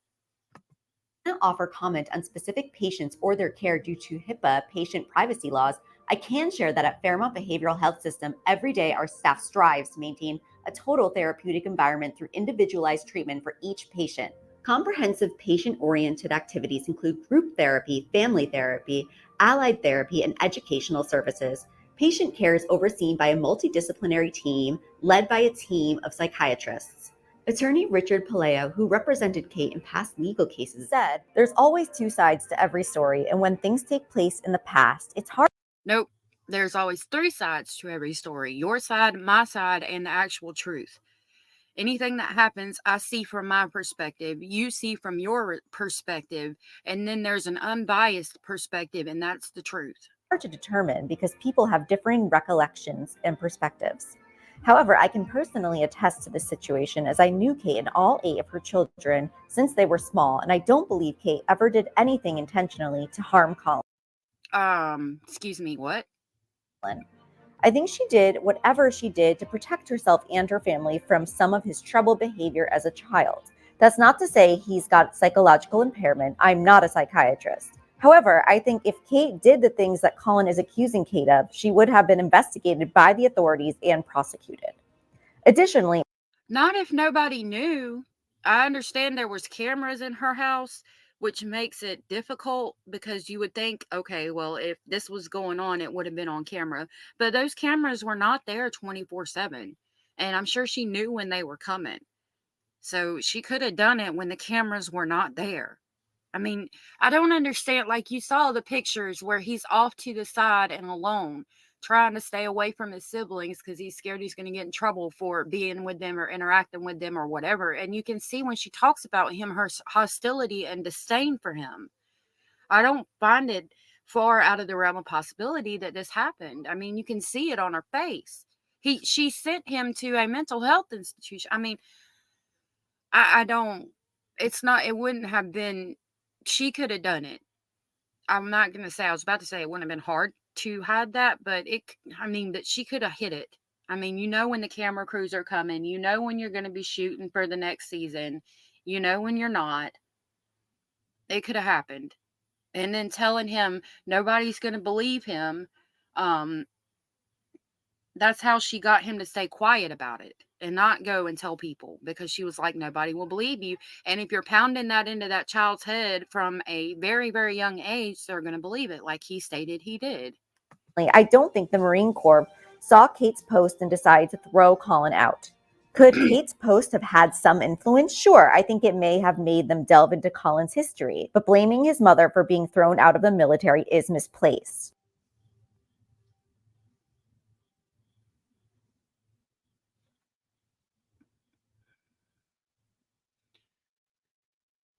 offer comment on specific patients or their care due to HIPAA patient privacy laws, I can share that at Fairmont Behavioral Health System, every day our staff strives to maintain a total therapeutic environment through individualized treatment for each patient. Comprehensive patient-oriented activities include group therapy, family therapy, allied therapy, and educational services. Patient care is overseen by a multidisciplinary team led by a team of psychiatrists. Attorney Richard Paleo, who represented Kate in past legal cases, said, "There's always two sides to every story, and when things take place in the past, it's hard." Nope. There's always three sides to every story: your side, my side, and the actual truth. Anything that happens, I see from my perspective, you see from your perspective, and then there's an unbiased perspective, and that's the truth. To determine because people have differing recollections and perspectives. However, I can personally attest to this situation as I knew Kate and all 8 of her children since they were small, and I don't believe Kate ever did anything intentionally to harm Collin. Excuse me, what? I think she did whatever she did to protect herself and her family from some of his troubled behavior as a child. That's not to say he's got psychological impairment. I'm not a psychiatrist. However, I think if Kate did the things that Collin is accusing Kate of, she would have been investigated by the authorities and prosecuted. Additionally, not if nobody knew. I understand there was cameras in her house, which makes it difficult, because you would think, okay, well, if this was going on, it would have been on camera. But those cameras were not there 24/7. And I'm sure she knew when they were coming. So she could have done it when the cameras were not there. I mean, I don't understand. Like, you saw the pictures where he's off to the side and alone, trying to stay away from his siblings because he's scared he's going to get in trouble for being with them or interacting with them or whatever. And you can see when she talks about him, her hostility and disdain for him. I don't find it far out of the realm of possibility that this happened. I mean, you can see it on her face. She sent him to a mental health institution. I mean, I don't, it's not, it wouldn't have been, she could have done it. I'm not going to say, I was about to say it wouldn't have been hard to hide that, but I mean, that she could have hit it. I mean, you know, when the camera crews are coming, you know, when you're going to be shooting for the next season, you know, when you're not, it could have happened. And then telling him nobody's going to believe him. Um, that's how she got him to stay quiet about it and not go and tell people, because she was like, nobody will believe you. And if you're pounding that into that child's head from a very, very young age, they're going to believe it, like he stated he did. I don't think the Marine Corps saw Kate's post and decided to throw Collin out. Could Kate's post have had some influence? Sure, I think it may have made them delve into Collin's history, but blaming his mother for being thrown out of the military is misplaced.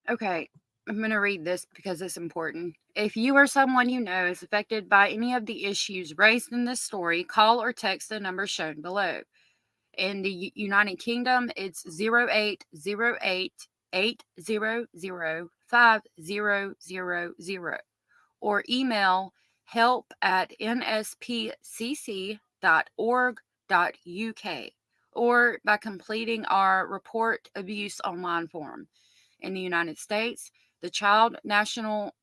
Okay, I'm going to read this because it's important. If you or someone you know is affected by any of the issues raised in this story, call or text the number shown below. In the United Kingdom, it's 0808-800-5000, or email help@nspcc.org.uk, or by completing our Report Abuse online form. In the United States, the Child Help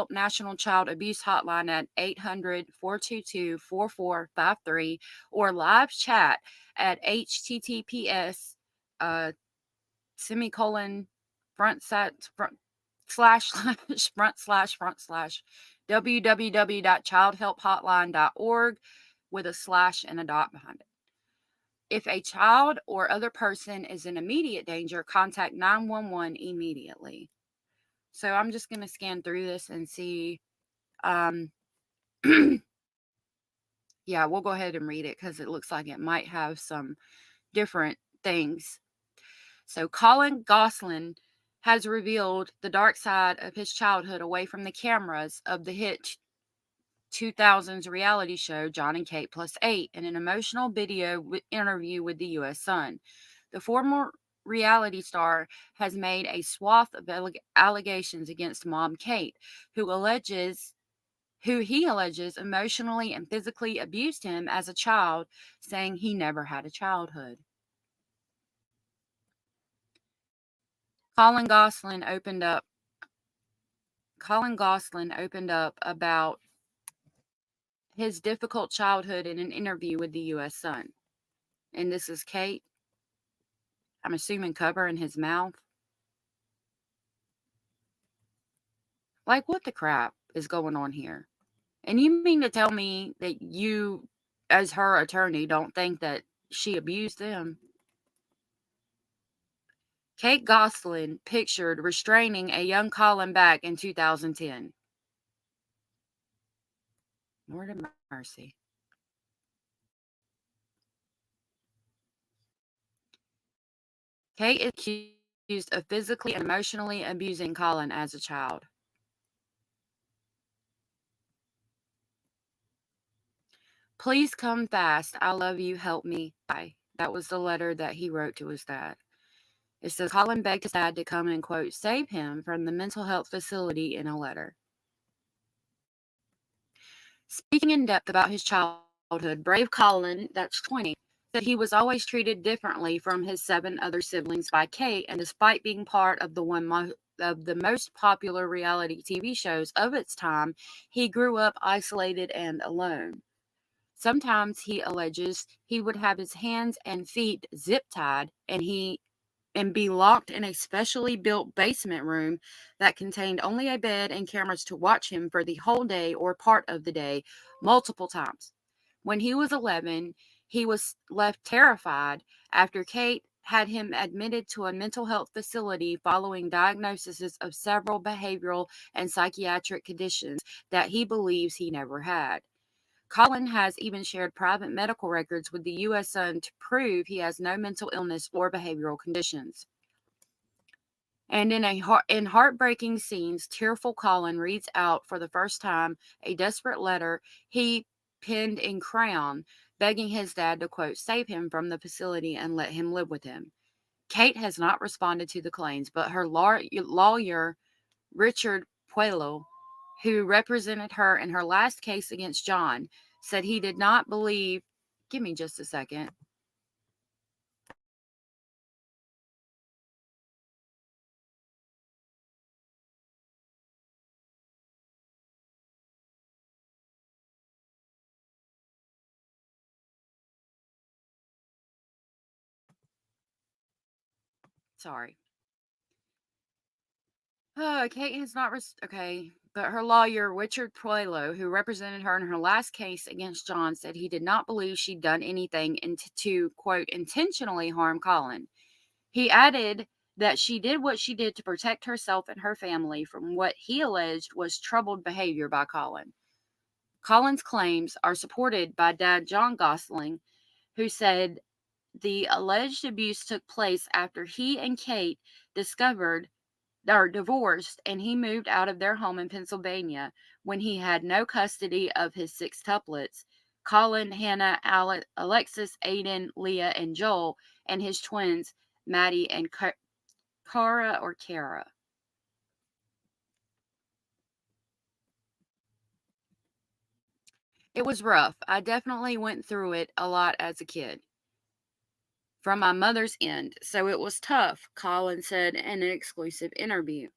National Child Abuse Hotline at 800-422-4453, or live chat at https semicolon front slash www.childhelphotline.org with a slash and a dot behind it. If a child or other person is in immediate danger, contact 911 immediately. So I'm just going to scan through this and see. Yeah, we'll go ahead and read it because it looks like it might have some different things. So Collin Gosseling has revealed the dark side of his childhood away from the cameras of the hit 2000s reality show Jon and Kate Plus 8 in an emotional video interview with the U.S. Sun. The former reality star has made a swath of allegations against mom Kate, who he alleges emotionally and physically abused him as a child, saying he never had a childhood. Collin Gosseling opened up about his difficult childhood in an interview with the U.S. Sun. And this is Kate, I'm assuming, covering his mouth. Like, what the crap is going on here? And you mean to tell me that you, as her attorney, don't think that she abused them? Kate Gosseling pictured restraining a young Collin back in 2010. Lord of mercy. Kate is accused of physically and emotionally abusing Collin as a child. Please come fast. I love you. Help me. Bye. That was the letter that he wrote to his dad. It says Collin begged his dad to come and, quote, save him from the mental health facility in a letter. Speaking in depth about his childhood, brave Collin, that's 20, said he was always treated differently from his 7 other siblings by Kate, and despite being part of the most popular reality TV shows of its time, he grew up isolated and alone. Sometimes, he alleges, he would have his hands and feet zip-tied and be locked in a specially built basement room that contained only a bed and cameras to watch him for the whole day or part of the day, multiple times. When he was 11, he was left terrified after Kate had him admitted to a mental health facility following diagnoses of several behavioral and psychiatric conditions that he believes he never had. Collin has even shared private medical records with the U.S. Sun to prove he has no mental illness or behavioral conditions. And in heartbreaking scenes, tearful Collin reads out for the first time a desperate letter he penned in crayon, begging his dad to, quote, save him from the facility and let him live with him. Kate has not responded to the claims, but her lawyer, Richard Puello, who represented her in her last case against John, said he did not believe. Give me just a second. Sorry. Kate has not. Okay. But her lawyer, Richard Puello, who represented her in her last case against John, said he did not believe she'd done anything to, quote, intentionally harm Collin. He added that she did what she did to protect herself and her family from what he alleged was troubled behavior by Collin. Collin's claims are supported by Dad John Gosseling, who said the alleged abuse took place after he and Kate discovered or divorced, and he moved out of their home in Pennsylvania when he had no custody of his sextuplets, Collin, Hannah, Alexis, Aiden, Leah, and Joel, and his twins, Maddie and Kara. It was rough. I definitely went through it a lot as a kid from my mother's end, so it was tough, Collin said in an exclusive interview.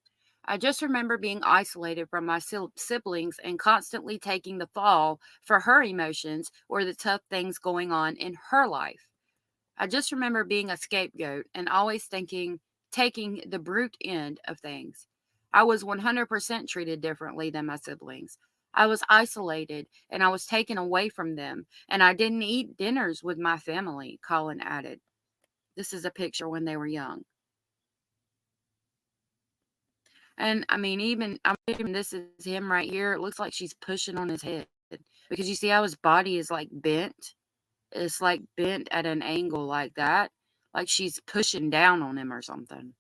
I just remember being isolated from my siblings and constantly taking the fall for her emotions or the tough things going on in her life. I just remember being a scapegoat and always taking the brute end of things. I was 100% treated differently than my siblings. I was isolated and I was taken away from them, and I didn't eat dinners with my family, Collin added. This is a picture when they were young. And I mean, even this is him right here. It looks like she's pushing on his head because you see how his body is like bent. It's like bent at an angle like that, like she's pushing down on him or something.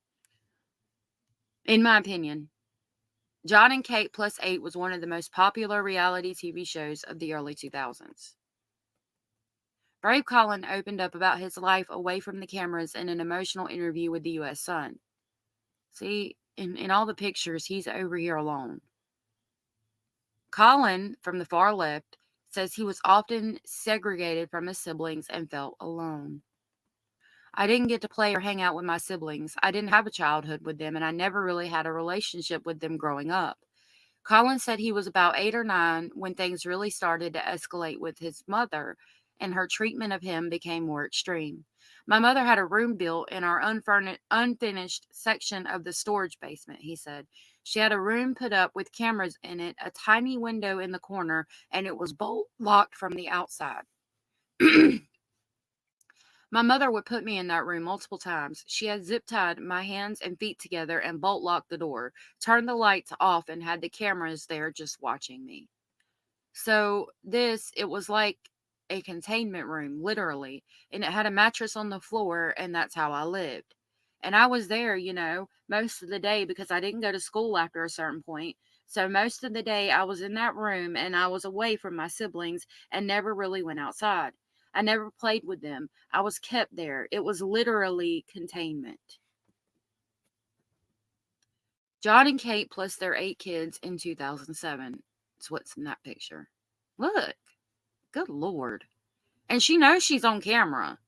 In my opinion, John and Kate Plus 8 was one of the most popular reality TV shows of the early 2000s. Brave Collin opened up about his life away from the cameras in an emotional interview with the U.S. Sun. See, in all the pictures, he's over here alone. Collin, from the far left, says he was often segregated from his siblings and felt alone. I didn't get to play or hang out with my siblings. I didn't have a childhood with them, and I never really had a relationship with them growing up. Collin said he was about 8 or 9 when things really started to escalate with his mother, and her treatment of him became more extreme. My mother had a room built in our unfinished section of the storage basement, he said. She had a room put up with cameras in it, a tiny window in the corner, and it was bolt locked from the outside. My mother would put me in that room multiple times. She had zip tied my hands and feet together and bolt locked the door, turned the lights off, and had the cameras there just watching me. So it was like a containment room, literally, and it had a mattress on the floor, and that's how I lived. And I was there, most of the day because I didn't go to school after a certain point. So most of the day I was in that room and I was away from my siblings and never really went outside. I never played with them. I was kept there. It was literally containment. John and Kate plus their 8 kids in 2007. That's what's in that picture. Look. Good Lord. And she knows she's on camera.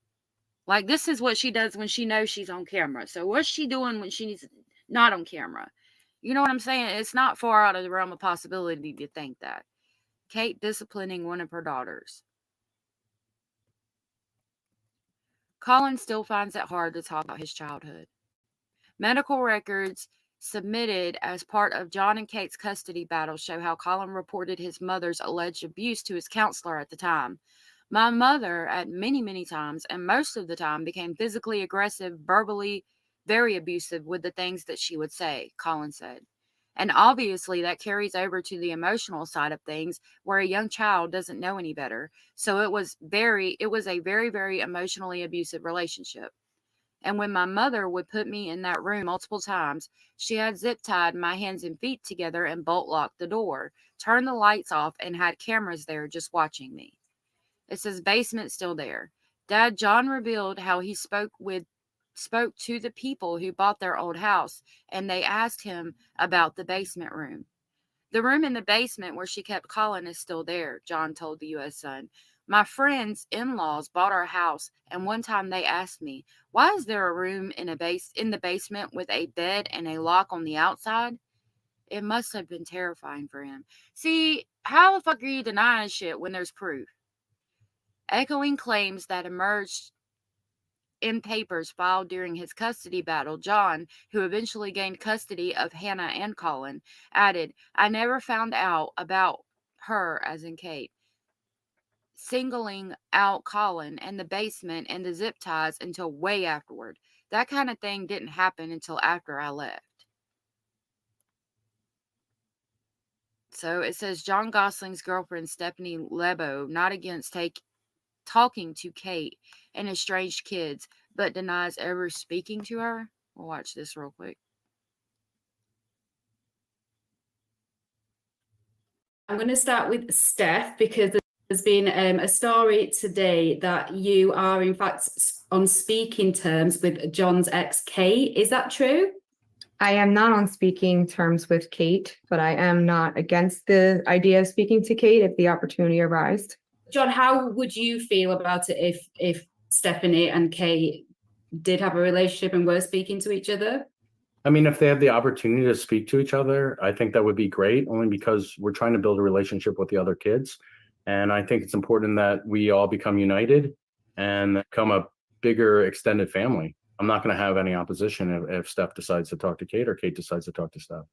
Like, this is what she does when she knows she's on camera. So what's she doing when she's not on camera? You know what I'm saying? It's not far out of the realm of possibility to think that. Kate disciplining one of her daughters. Collin still finds it hard to talk about his childhood. Medical records submitted as part of John and Kate's custody battle show how Collin reported his mother's alleged abuse to his counselor at the time. My mother, at many, many times, and most of the time, became physically aggressive, verbally very abusive with the things that she would say, Collin said. And obviously, that carries over to the emotional side of things where a young child doesn't know any better. So it was a very, very emotionally abusive relationship. And when my mother would put me in that room multiple times, she had zip tied my hands and feet together and bolt locked the door, turned the lights off, and had cameras there just watching me. It says basement still there. Dad John revealed how he spoke to the people who bought their old house, and they asked him about the basement room. The room in the basement where she kept Collin is still there, John told the U.S. Sun. My friends' in-laws bought our house, and one time they asked me, "Why is there a room in the basement with a bed and a lock on the outside?" It must have been terrifying for him. See, how the fuck are you denying shit when there's proof? Echoing claims that emerged in papers filed during his custody battle, John, who eventually gained custody of Hannah and Collin, added, "I never found out about her," as in Kate, singling out Collin and the basement and the zip ties until way afterward. That kind of thing didn't happen until after I left. So it says John Gosling's girlfriend, Stephanie Lebo, not against talking to Kate and estranged kids, but denies ever speaking to her. We'll watch this real quick. I'm going to start with Steph because there's been a story today that you are in fact on speaking terms with John's ex, Kate. Is that true? I am not on speaking terms with Kate, but I am not against the idea of speaking to Kate if the opportunity arises. John, how would you feel about it if Stephanie and Kate did have a relationship and were speaking to each other? I mean, if they have the opportunity to speak to each other, I think that would be great, only because we're trying to build a relationship with the other kids. And I think it's important that we all become united and become a bigger extended family. I'm not going to have any opposition if Steph decides to talk to Kate or Kate decides to talk to Steph.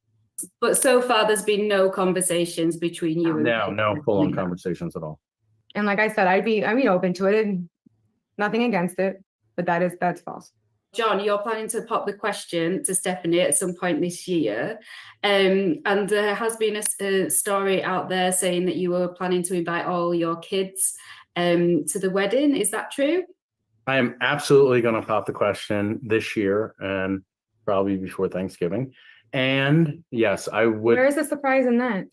But so far, there's been no conversations between you and No full-on conversations at all. And like I said, I'd be open to it and nothing against it, but that's false. John, you're planning to pop the question to Stephanie at some point this year. And there has been a story out there saying that you were planning to invite all your kids to the wedding. Is that true? I am absolutely going to pop the question this year and probably before Thanksgiving. And yes, I would. Where is the surprise in that?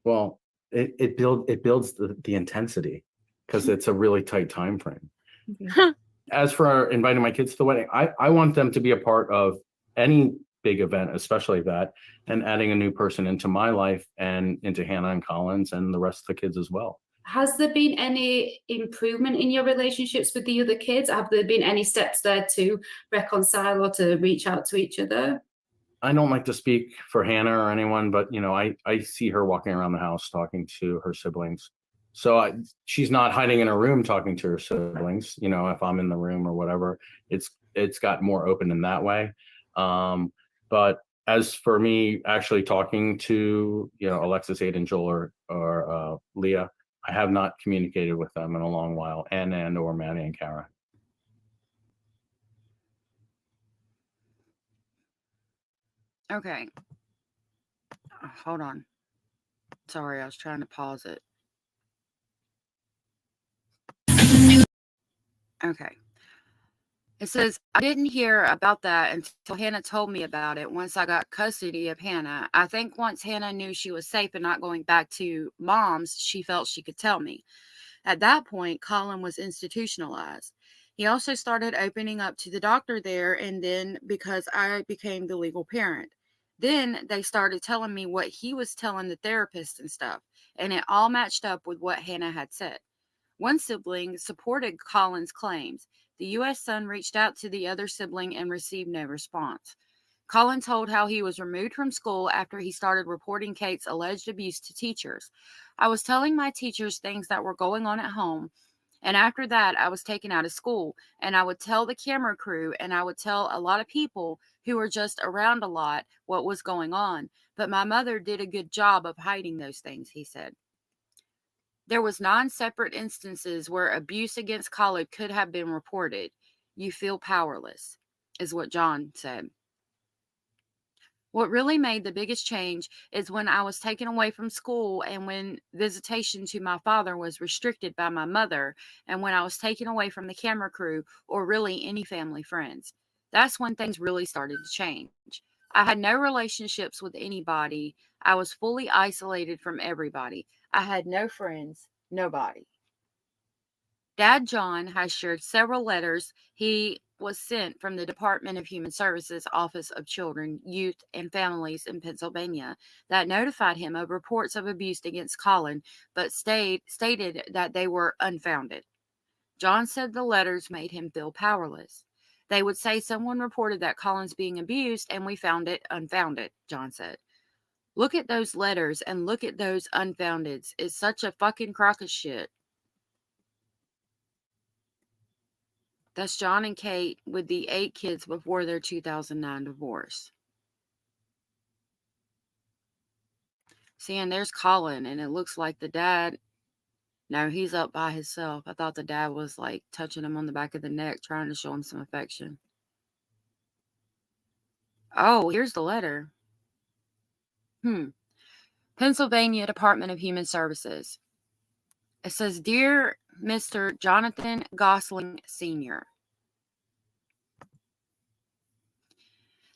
Well, it builds the intensity because it's a really tight time frame. Okay. As for inviting my kids to the wedding, I want them to be a part of any big event, especially that, and adding a new person into my life and into Hannah and Collin's and the rest of the kids as well. Has there been any improvement in your relationships with the other kids? Have there been any steps there to reconcile or to reach out to each other? I don't like to speak for Hannah or anyone, but I see her walking around the house talking to her siblings. So she's not hiding in a room talking to her siblings. If I'm in the room or whatever, it's got more open in that way. But as for me actually talking to Alexis, Aiden, Joel, or Leah, I have not communicated with them in a long while, and or Maddie and Kara. Okay. Hold on. Sorry, I was trying to pause it. Okay. It says, I didn't hear about that until Hannah told me about it once I got custody of Hannah. I think once Hannah knew she was safe and not going back to mom's, she felt she could tell me. At that point, Collin was institutionalized. He also started opening up to the doctor there, and then because I became the legal parent. Then they started telling me what he was telling the therapist and stuff, and it all matched up with what Hannah had said. One sibling supported Collin's claims. The U.S. Sun reached out to the other sibling and received no response. Collin told how he was removed from school after he started reporting Kate's alleged abuse to teachers. I was telling my teachers things that were going on at home, and after that, I was taken out of school, and I would tell the camera crew, and I would tell a lot of people who were just around a lot what was going on. But my mother did a good job of hiding those things, he said. There was 9 separate instances where abuse against Collin could have been reported. You feel powerless, is what John said. What really made the biggest change is when I was taken away from school and when visitation to my father was restricted by my mother and when I was taken away from the camera crew or really any family friends. That's when things really started to change. I had no relationships with anybody. I was fully isolated from everybody. I had no friends, nobody. Dad John has shared several letters he was sent from the Department of Human Services Office of Children, Youth, and Families in Pennsylvania that notified him of reports of abuse against Collin, but stated that they were unfounded. John said the letters made him feel powerless. They would say someone reported that Collin's being abused and we found it unfounded, John said. Look at those letters and look at those unfoundeds. It's such a fucking crock of shit. That's John and Kate with the 8 kids before their 2009 divorce. See, and there's Collin, and it looks like the dad. No, he's up by himself. I thought the dad was like touching him on the back of the neck, trying to show him some affection. Oh, here's the letter. Pennsylvania Department of Human Services. It says, Dear Mr. Jonathan Gosseling Sr.,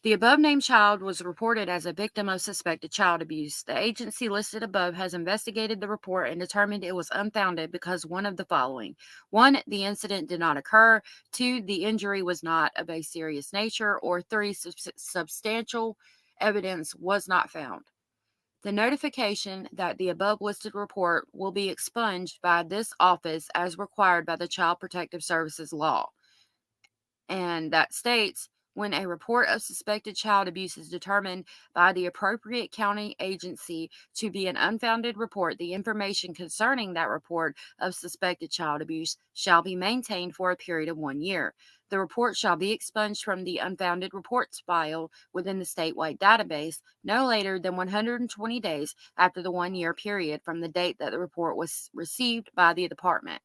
the above-named child was reported as a victim of suspected child abuse. The agency listed above has investigated the report and determined it was unfounded because one of the following. 1, the incident did not occur. 2, the injury was not of a serious nature. Or 3, substantial evidence was not found. The notification that the above listed report will be expunged by this office as required by the Child Protective Services law. And that states, when a report of suspected child abuse is determined by the appropriate county agency to be an unfounded report, the information concerning that report of suspected child abuse shall be maintained for a period of 1 year. The report shall be expunged from the unfounded reports file within the statewide database no later than 120 days after the 1-year period from the date that the report was received by the department.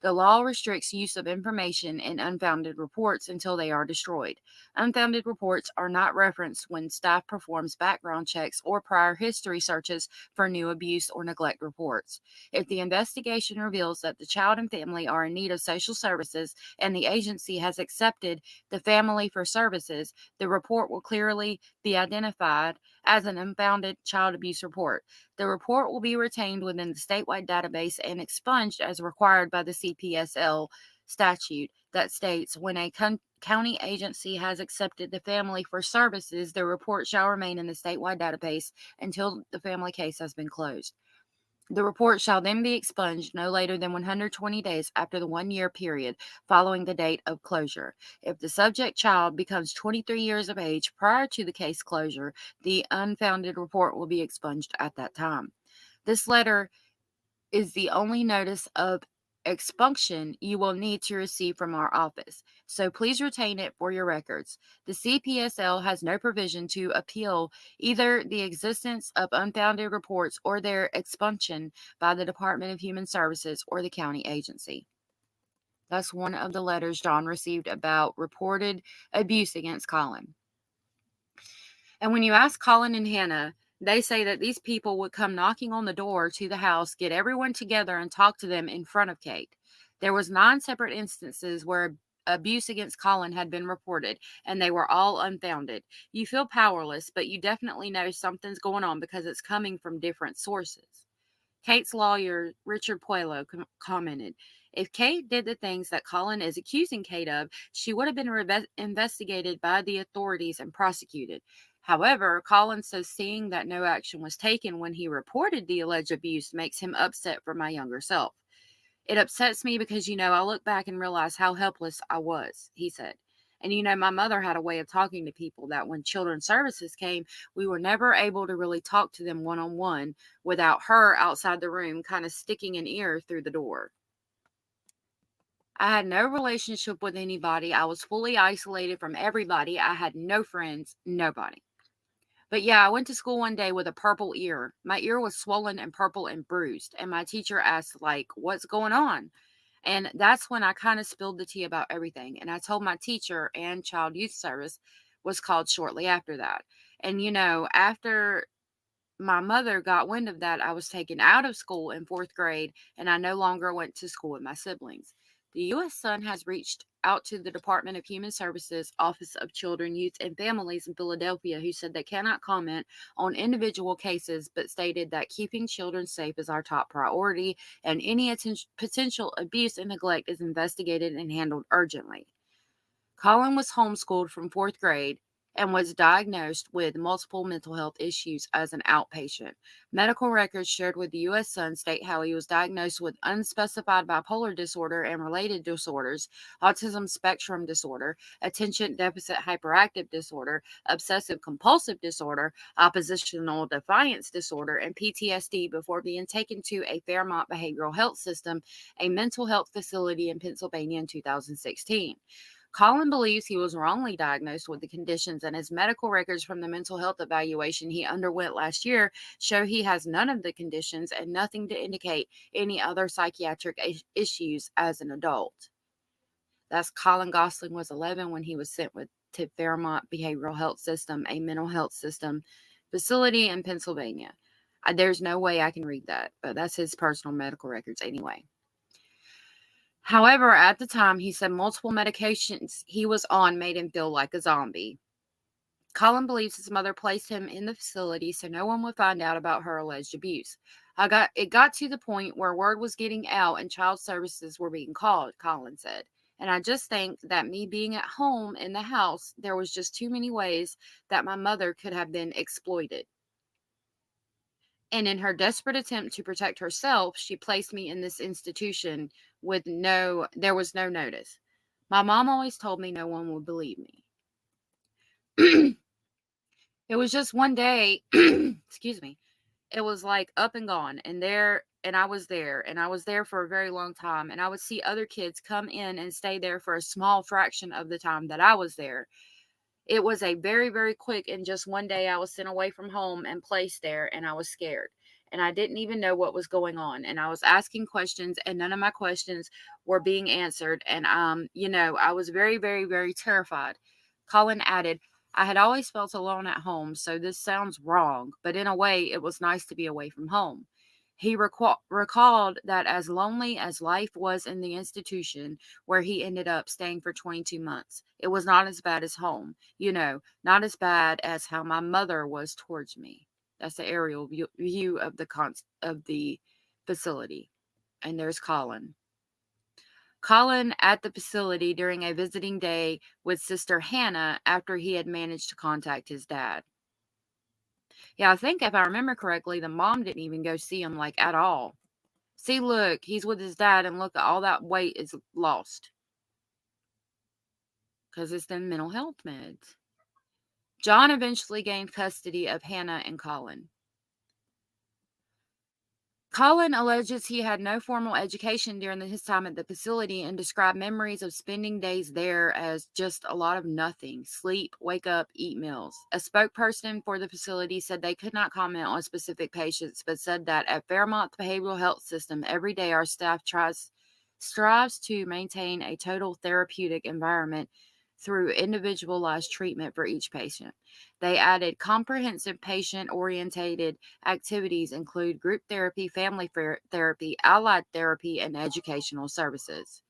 The law restricts use of information in unfounded reports until they are destroyed. Unfounded reports are not referenced when staff performs background checks or prior history searches for new abuse or neglect reports. If the investigation reveals that the child and family are in need of social services and the agency has accepted the family for services, the report will clearly be identified as an unfounded child abuse report. The report will be retained within the statewide database and expunged as required by the CPSL statute that states when a county agency has accepted the family for services, the report shall remain in the statewide database until the family case has been closed. The report shall then be expunged no later than 120 days after the 1-year period following the date of closure. If the subject child becomes 23 years of age prior to the case closure, the unfounded report will be expunged at that time. This letter is the only notice of expunction you will need to receive from our office, so please retain it for your records. The CPSL has no provision to appeal either the existence of unfounded reports or their expunction by the Department of Human Services or the county agency. That's one of the letters John received about reported abuse against Collin. And when you ask Collin and Hannah, they say that these people would come knocking on the door to the house, get everyone together, and talk to them in front of Kate. There was 9 separate instances where abuse against Collin had been reported, and they were all unfounded. You feel powerless, but you definitely know something's going on because it's coming from different sources. Kate's lawyer, Richard Puello, commented, if Kate did the things that Collin is accusing Kate of, she would have been investigated by the authorities and prosecuted. However, Collin says seeing that no action was taken when he reported the alleged abuse makes him upset for my younger self. It upsets me because, I look back and realize how helpless I was, he said. And, my mother had a way of talking to people that when children's services came, we were never able to really talk to them one-on-one without her outside the room kind of sticking an ear through the door. I had no relationship with anybody. I was fully isolated from everybody. I had no friends, nobody. But yeah, I went to school one day with a purple ear. My ear was swollen and purple and bruised. And my teacher asked, like, what's going on? And that's when I kind of spilled the tea about everything. And I told my teacher, and child youth service was called shortly after that. And, after my mother got wind of that, I was taken out of school in fourth grade, and I no longer went to school with my siblings. The U.S. Sun has reached out to the Department of Human Services, Office of Children, Youth, and Families in Philadelphia, who said they cannot comment on individual cases, but stated that keeping children safe is our top priority, and any potential abuse and neglect is investigated and handled urgently. Collin was homeschooled from fourth grade and was diagnosed with multiple mental health issues as an outpatient. Medical records shared with the U.S. Sun state how he was diagnosed with unspecified bipolar disorder and related disorders, autism spectrum disorder, attention deficit hyperactive disorder, obsessive compulsive disorder, oppositional defiance disorder, and PTSD before being taken to a Fairmont Behavioral Health System, a mental health facility in Pennsylvania in 2016. Collin believes he was wrongly diagnosed with the conditions, and his medical records from the mental health evaluation he underwent last year show he has none of the conditions and nothing to indicate any other psychiatric issues as an adult. That's Collin Gosseling was 11 when he was sent to Fairmont Behavioral Health System, a mental health system facility in Pennsylvania. There's no way I can read that, but that's his personal medical records anyway. However, at the time, he said multiple medications he was on made him feel like a zombie. Collin believes his mother placed him in the facility so no one would find out about her alleged abuse. It got to the point where word was getting out and child services were being called, Collin said. And I just think that me being at home in the house, there was just too many ways that my mother could have been exploited. And in her desperate attempt to protect herself, she placed me in this institution there was no notice. My mom always told me no one would believe me. It was just one day, excuse me, it was like up and gone, and I was there for a very long time, and I would see other kids come in and stay there for a small fraction of the time that I was there. It was a very, very quick, and just one day I was sent away from home and placed there, and I was scared. And I didn't even know what was going on. And I was asking questions, and none of my questions were being answered. And, I was very, very, very terrified. Collin added, I had always felt alone at home, so this sounds wrong, but in a way, it was nice to be away from home. He recalled that as lonely as life was in the institution where he ended up staying for 22 months, it was not as bad as home. Not as bad as how my mother was towards me. That's the aerial view of the facility. And there's Collin. Collin at the facility during a visiting day with Sister Hannah after he had managed to contact his dad. Yeah, I think if I remember correctly, the mom didn't even go see him at all. See, look, he's with his dad, and look, all that weight is lost. Because it's them mental health meds. John eventually gained custody of Hannah and Collin. Collin alleges he had no formal education during his time at the facility and described memories of spending days there as just a lot of nothing. Sleep, wake up, eat meals. A spokesperson for the facility said they could not comment on specific patients, but said that at Fairmont Behavioral Health System, every day our staff strives to maintain a total therapeutic environment through individualized treatment for each patient. They added comprehensive patient-oriented activities include group therapy, family therapy, allied therapy, and educational services.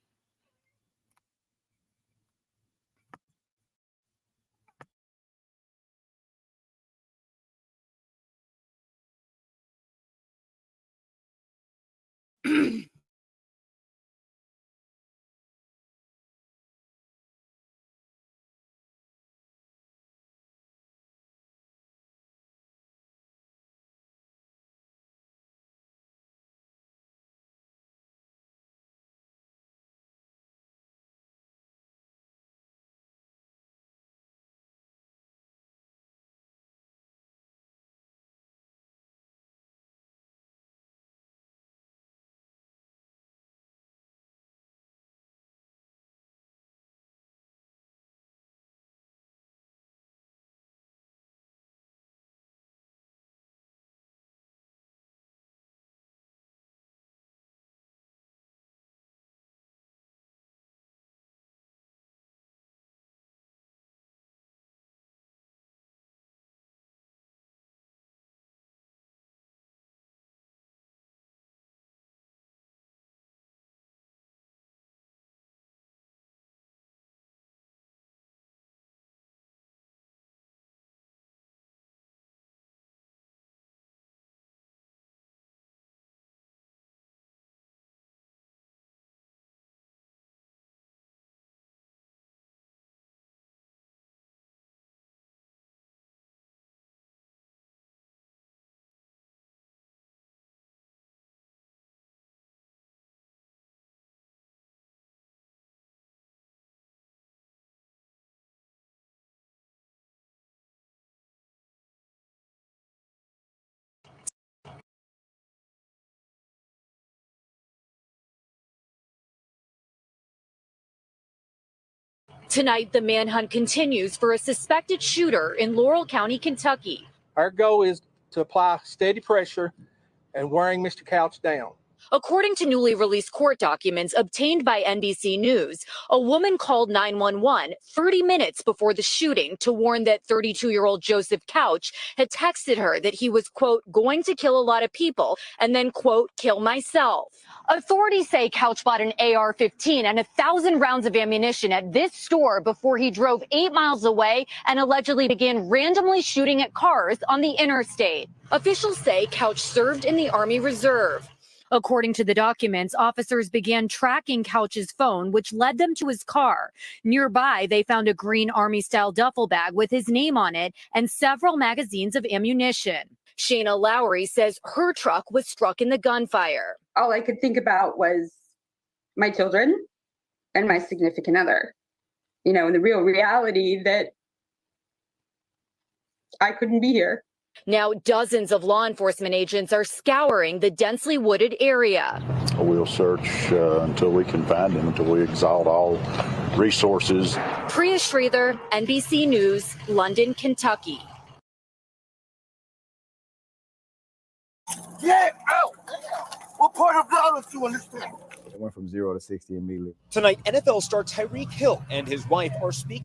Tonight, the manhunt continues for a suspected shooter in Laurel County, Kentucky. Our goal is to apply steady pressure and wearing Mr. Couch down. According to newly released court documents obtained by NBC News, a woman called 911 30 minutes before the shooting to warn that 32-year-old Joseph Couch had texted her that he was, quote, going to kill a lot of people and then, quote, kill myself. Authorities say Couch bought an AR-15 and 1,000 rounds of ammunition at this store before he drove 8 miles away and allegedly began randomly shooting at cars on the interstate. Officials say Couch served in the Army Reserve. According to the documents, officers began tracking Couch's phone, which led them to his car. Nearby, they found a green Army-style duffel bag with his name on it and several magazines of ammunition. Shayna Lowry says her truck was struck in the gunfire. All I could think about was my children and my significant other, and the real reality that I couldn't be here. Now, dozens of law enforcement agents are scouring the densely wooded area. We'll search until we can find him, until we exhaust all resources. Priya Sridhar, NBC News, London, Kentucky. Get out! What part of violence do you understand? It went from 0 to 60 immediately. Tonight, NFL star Tyreek Hill and his wife are speaking.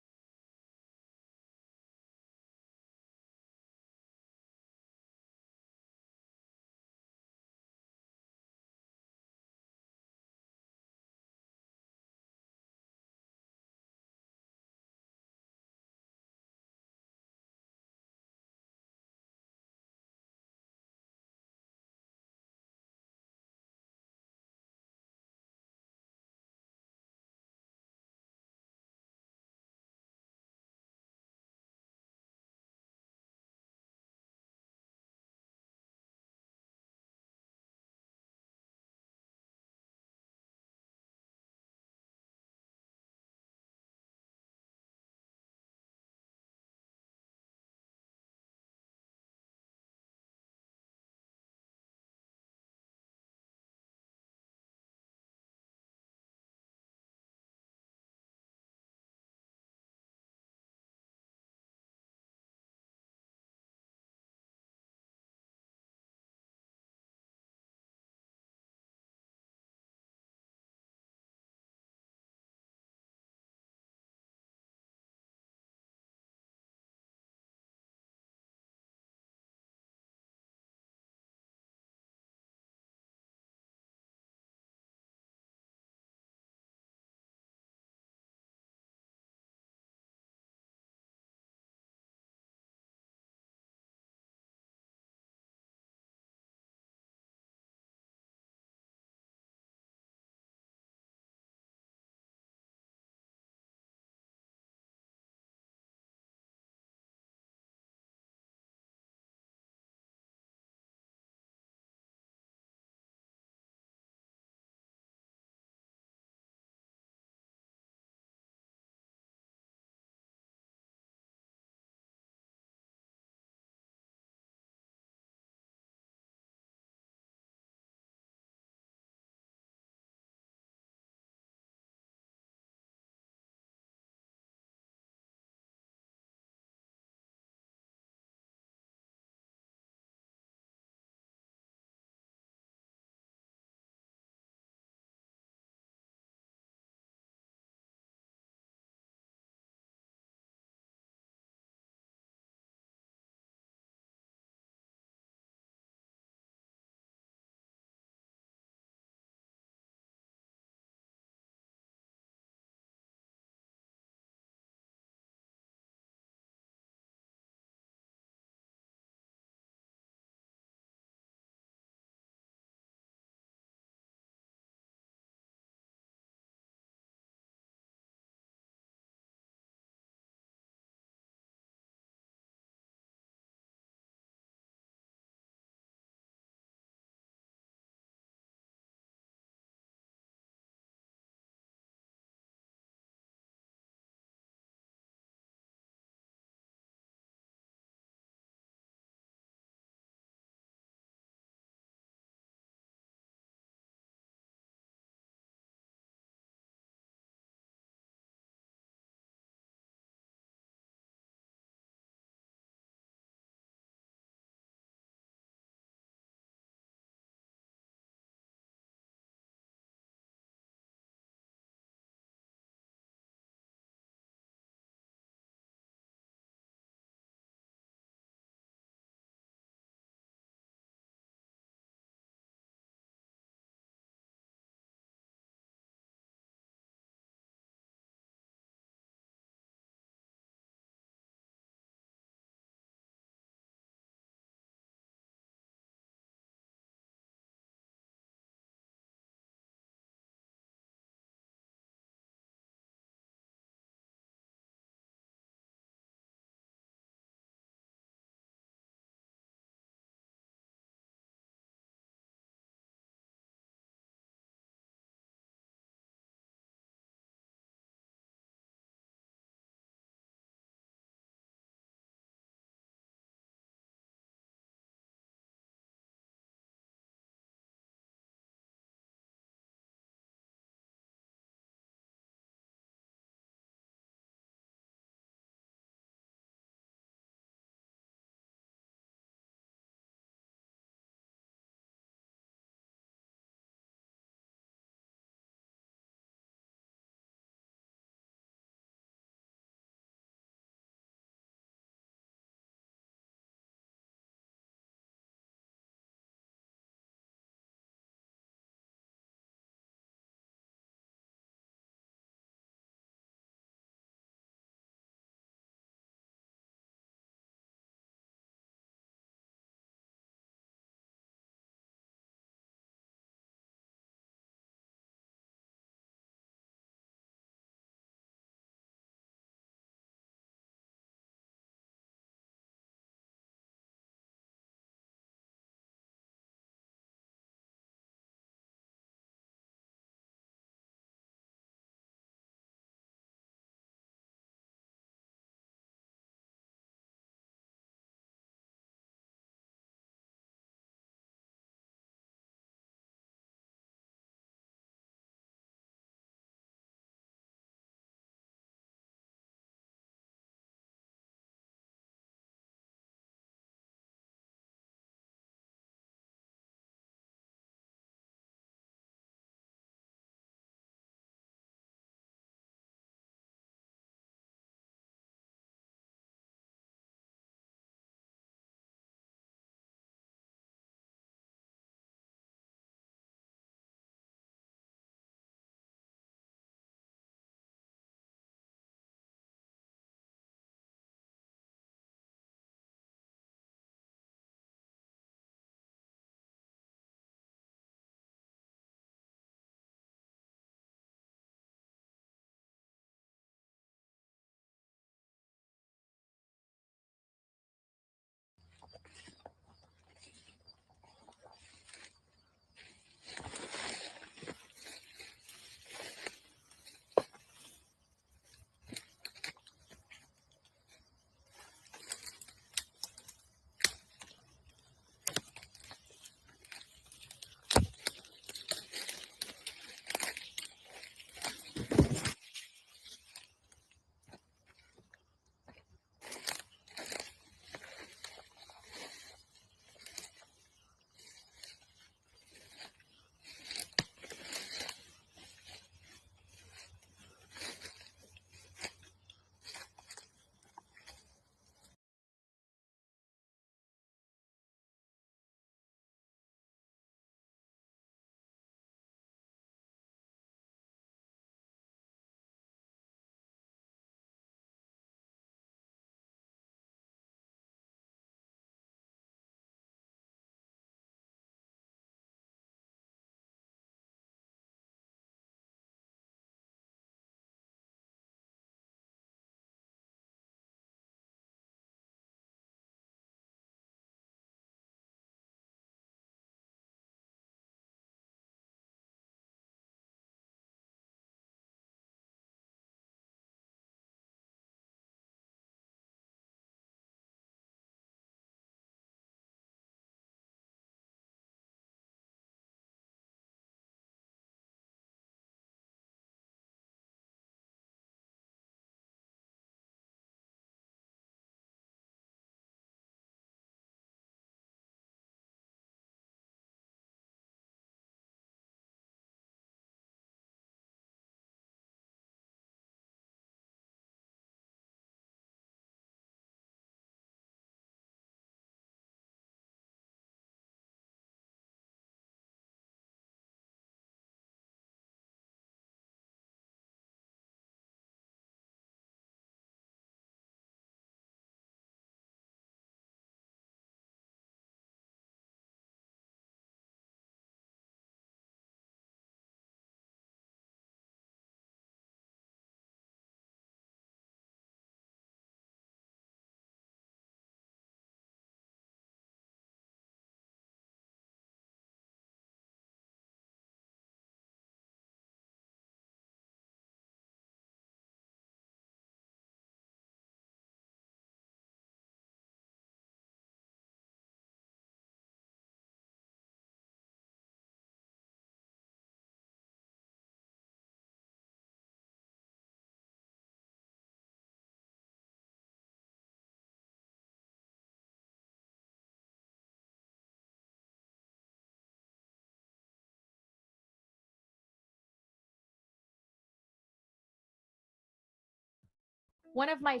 One of my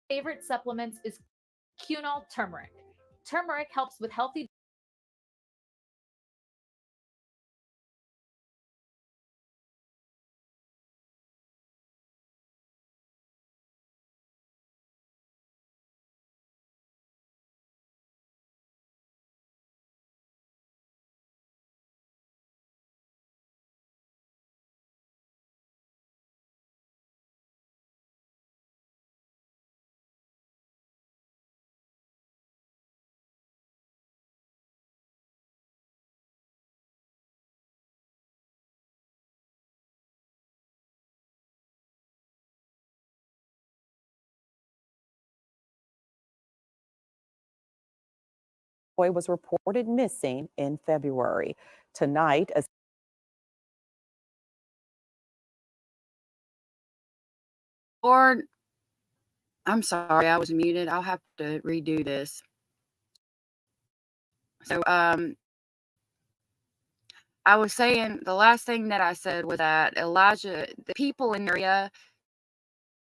favorite supplements is Cunol turmeric. Turmeric helps with healthy boy was reported missing in February. Tonight, a Lord, I'm sorry, I was muted. I'll have to redo this. So, I was saying the last thing that I said was that Elijah, the people in the area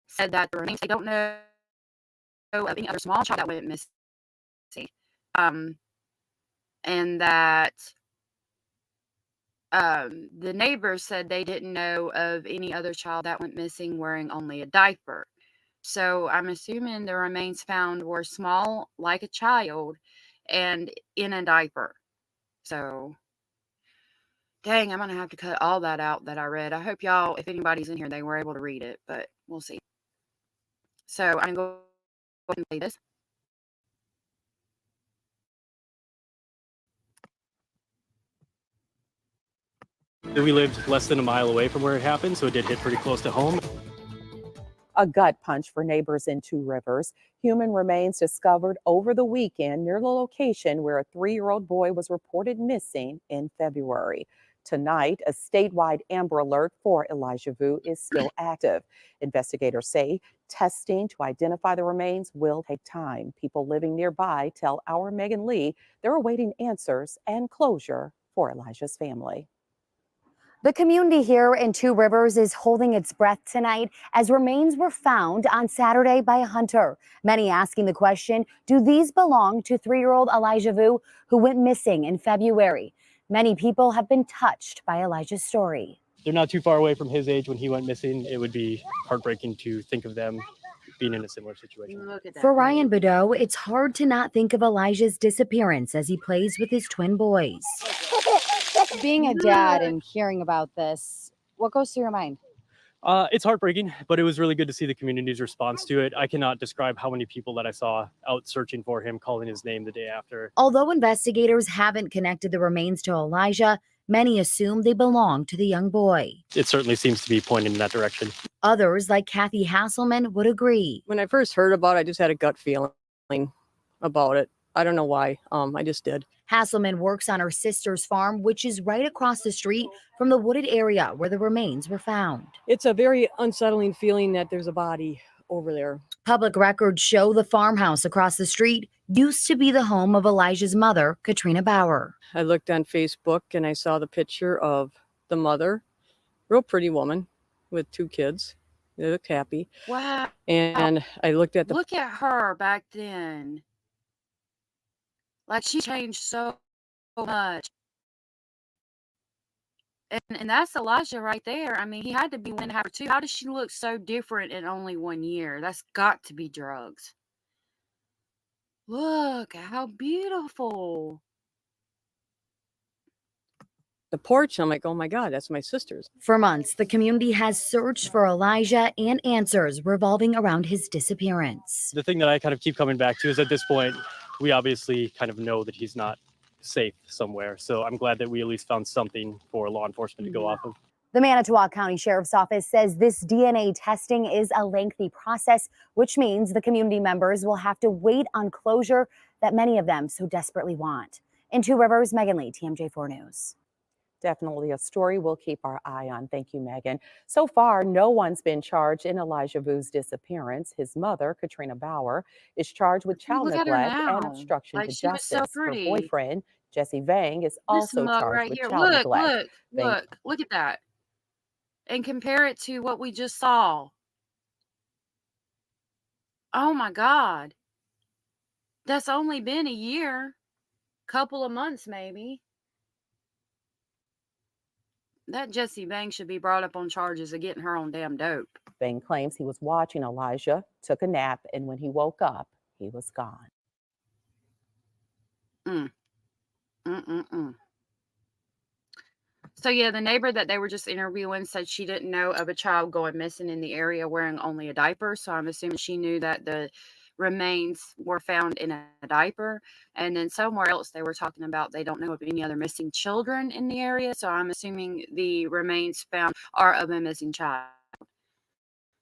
said that the remains, they don't know of any other small child that went missing. And that the neighbors said they didn't know of any other child that went missing wearing only a diaper. So I'm assuming the remains found were small, like a child, and in a diaper. So, dang, I'm going to have to cut all that out that I read. I hope y'all, if anybody's in here, they were able to read it, but we'll see. So I'm going to go ahead and play this. We lived less than a mile away from where it happened, so it did hit pretty close to home. A gut punch for neighbors in Two Rivers. Human remains discovered over the weekend near the location where a 3-year-old boy was reported missing in February. Tonight, a statewide Amber Alert for Elijah Vu is still active. Investigators say testing to identify the remains will take time. People living nearby tell our Megan Lee they're awaiting answers and closure for Elijah's family. The community here in Two Rivers is holding its breath tonight as remains were found on Saturday by a hunter. Many asking the question, do these belong to 3-year-old Elijah Vu, who went missing in February? Many people have been touched by Elijah's story. They're not too far away from his age when he went missing. It would be heartbreaking to think of them being in a similar situation. For Ryan Bedeau, it's hard to not think of Elijah's disappearance as he plays with his twin boys. Being a dad and hearing about this, what goes through your mind? It's heartbreaking, but it was really good to see the community's response to it. I cannot describe how many people that I saw out searching for him, calling his name the day after. Although investigators haven't connected the remains to Elijah, many assume they belong to the young boy. It certainly seems to be pointing in that direction. Others, like Kathy Hasselman, would agree. When I first heard about it, I just had a gut feeling about it. I don't know why. I just did. Hasselman works on her sister's farm, which is right across the street from the wooded area where the remains were found. It's a very unsettling feeling that there's a body over there. Public records show the farmhouse across the street used to be the home of Elijah's mother, Katrina Bauer. I looked on Facebook and I saw the picture of the mother, real pretty woman with 2 kids. They look happy. Wow. And I looked at Look at her back then. Like, she changed so much. And that's Elijah right there. I mean, he had to be one to have her too. How does she look so different in only 1 year? That's got to be drugs. Look how beautiful. the porch. I'm like, oh my God, that's my sister's. For months, the community has searched for Elijah and answers revolving around his disappearance. The thing that I kind of keep coming back to is at this point, we obviously kind of know that he's not safe somewhere. So I'm glad that we at least found something for law enforcement to go off of. The Manitowoc County Sheriff's Office says this DNA testing is a lengthy process, which means the community members will have to wait on closure that many of them so desperately want. In Two Rivers, Megan Lee, TMJ4 News. Definitely a story we'll keep our eye on. Thank you, Megan. So far, no one's been charged in Elijah Vu's disappearance. His mother, Katrina Bauer, is charged with child neglect and obstruction to justice. Her boyfriend, Jesse Vang, is also charged with child neglect. Look at that. And compare it to what we just saw. Oh my God. That's only been a year. Couple of months, maybe. That Jesse Banks should be brought up on charges of getting her on damn dope. Bang claims he was watching Elijah, took a nap, and when he woke up, he was gone. So yeah, the neighbor that they were just interviewing said she didn't know of a child going missing in the area wearing only a diaper. So I'm assuming she knew that the remains were found in a diaper. And then somewhere else they were talking about they don't know of any other missing children in the area. So I'm assuming the remains found are of a missing child.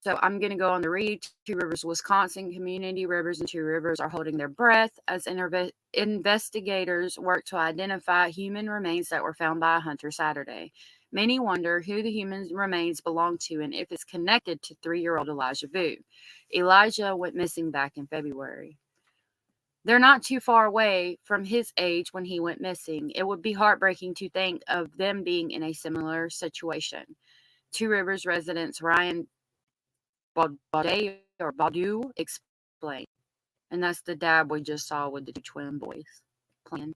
So I'm going to go on the read. Two Rivers, Wisconsin community Rivers and Two Rivers are holding their breath as investigators work to identify human remains that were found by a hunter Saturday. Many wonder who the human remains belong to and if it's connected to 3-year-old Elijah Vu. Elijah went missing back in February. They're not too far away from his age when he went missing. It would be heartbreaking to think of them being in a similar situation. Two Rivers residents Ryan Baudet or Badu explained. And that's the dad we just saw with the two twin boys playing.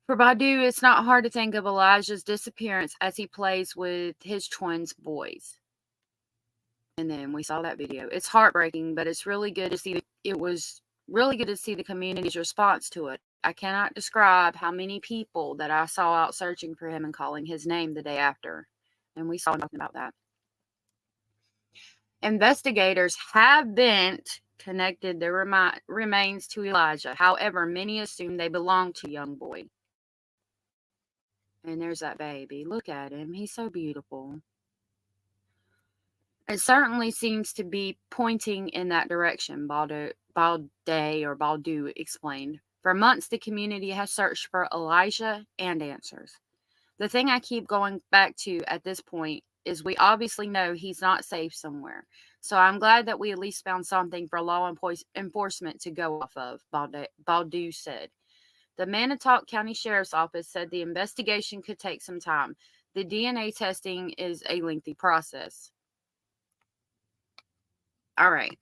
For Badu, it's not hard to think of Elijah's disappearance as he plays with his twins' boys. And then we saw that video. It's heartbreaking, but it's really good to see. It was really good to see the community's response to it. I cannot describe how many people that I saw out searching for him and calling his name the day after. And we saw nothing about that. Investigators haven't connected the remains to Elijah. However, many assume they belong to young boy. And there's that baby. Look at him. He's so beautiful. It certainly seems to be pointing in that direction, Baldu explained. For months, the community has searched for Elijah and answers. The thing I keep going back to at this point is we obviously know he's not safe somewhere. So I'm glad that we at least found something for law enforcement to go off of, Baldu said. The Manitowoc County Sheriff's Office said the investigation could take some time. The DNA testing is a lengthy process. All right.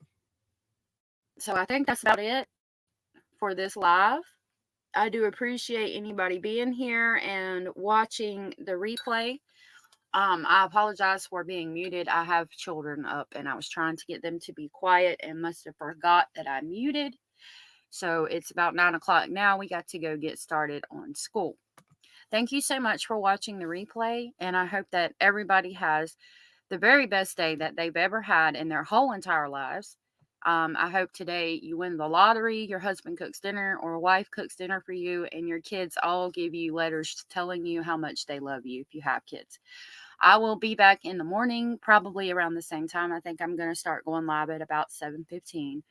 So I think that's about it for this live. I do appreciate anybody being here and watching the replay. I apologize for being muted. I have children up and I was trying to get them to be quiet and must have forgot that I muted. So it's about 9 o'clock now. We got to go get started on school. Thank you so much for watching the replay. And I hope that everybody has the very best day that they've ever had in their whole entire lives. I hope today you win the lottery, your husband cooks dinner or a wife cooks dinner for you, and your kids all give you letters telling you how much they love you if you have kids. I will be back in the morning, probably around the same time. I think I'm going to start going live at about 7:15.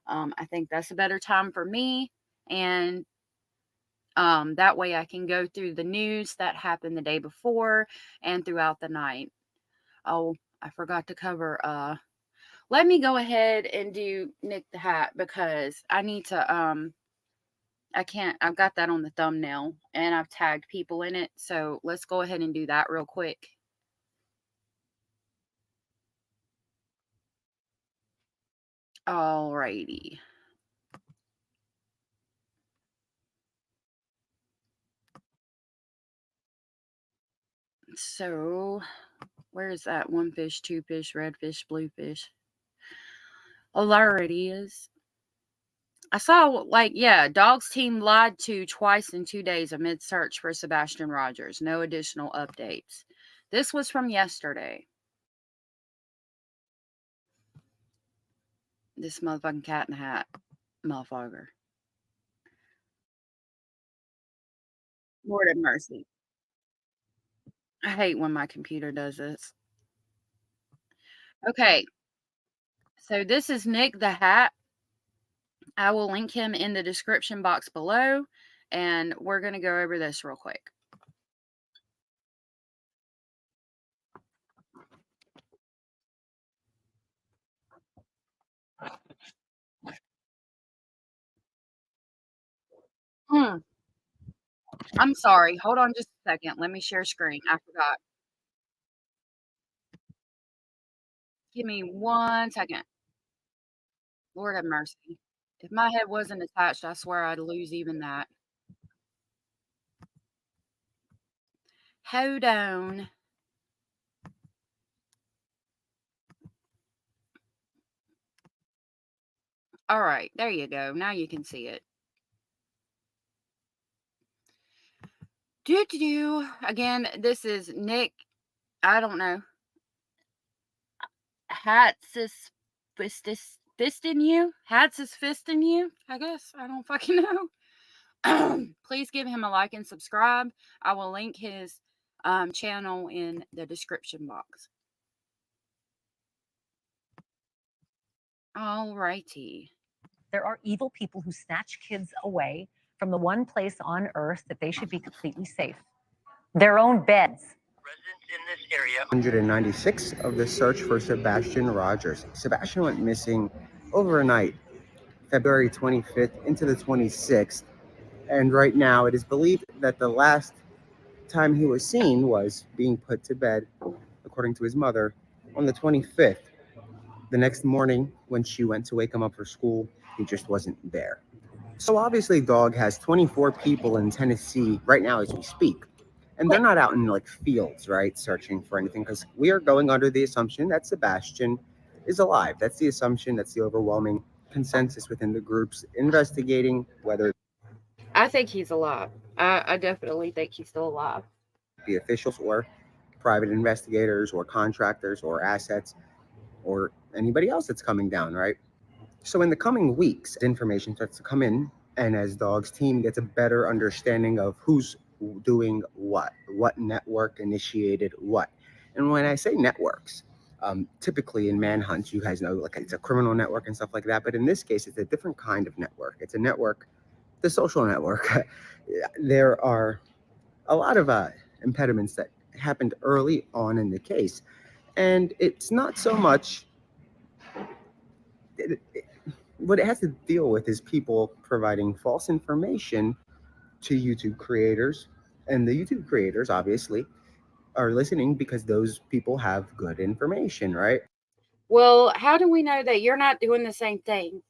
I think that's a better time for me, and that way I can go through the news that happened the day before and throughout the night. Oh, I forgot to cover let me go ahead and do Nik the Hat because I need to I've got that on the thumbnail and I've tagged people in it. So let's go ahead and do that real quick. Alrighty. So where is that? One fish, two fish, red fish, blue fish. Oh, there it is. I saw, dogs team lied to twice in 2 days amid search for Sebastian Rogers. No additional updates. This was from yesterday. This motherfucking cat in the hat. Motherfucker. Lord have mercy. I hate when my computer does this. Okay. So this is Nik the Hat. I will link him in the description box below. And we're going to go over this real quick. I'm sorry. Hold on just a second. Let me share screen. I forgot. Give me 1 second. Lord have mercy. If my head wasn't attached, I swear I'd lose even that. Hold on. All right, there you go. Now you can see it. Again, this is Nik. I don't know. Hats is fisting you? Hats is fisting you? I guess. I don't fucking know. Please give him a like and subscribe. I will link his channel in the description box. Alrighty. There are evil people who snatch kids away from the one place on earth that they should be completely safe. Their own beds. 196 of the search for Sebastian Rogers. Sebastian went missing overnight, February 25th into the 26th, and right now it is believed that the last time he was seen was being put to bed, according to his mother, on the 25th. The next morning, when she went to wake him up for school, he just wasn't there. So obviously, Dog has 24 people in Tennessee right now as we speak. And they're not out in like fields, right, searching for anything, because we are going under the assumption that Sebastian is alive. That's the assumption. That's the overwhelming consensus within the groups investigating whether I think he's alive. I definitely think he's still alive. the officials or private investigators or contractors or assets or anybody else that's coming down, right? So in the coming weeks, information starts to come in, and as Dog's team gets a better understanding of who's doing what network initiated what. And when I say networks, typically in manhunt, you guys know, like, it's a criminal network and stuff like that. But in this case, it's a different kind of network. It's a network, the social network. There are a lot of impediments that happened early on in the case. And it's not so much... what it has to deal with is people providing false information to YouTube creators, and the YouTube creators obviously are listening because those people have good information, right? Well, how do we know that you're not doing the same thing?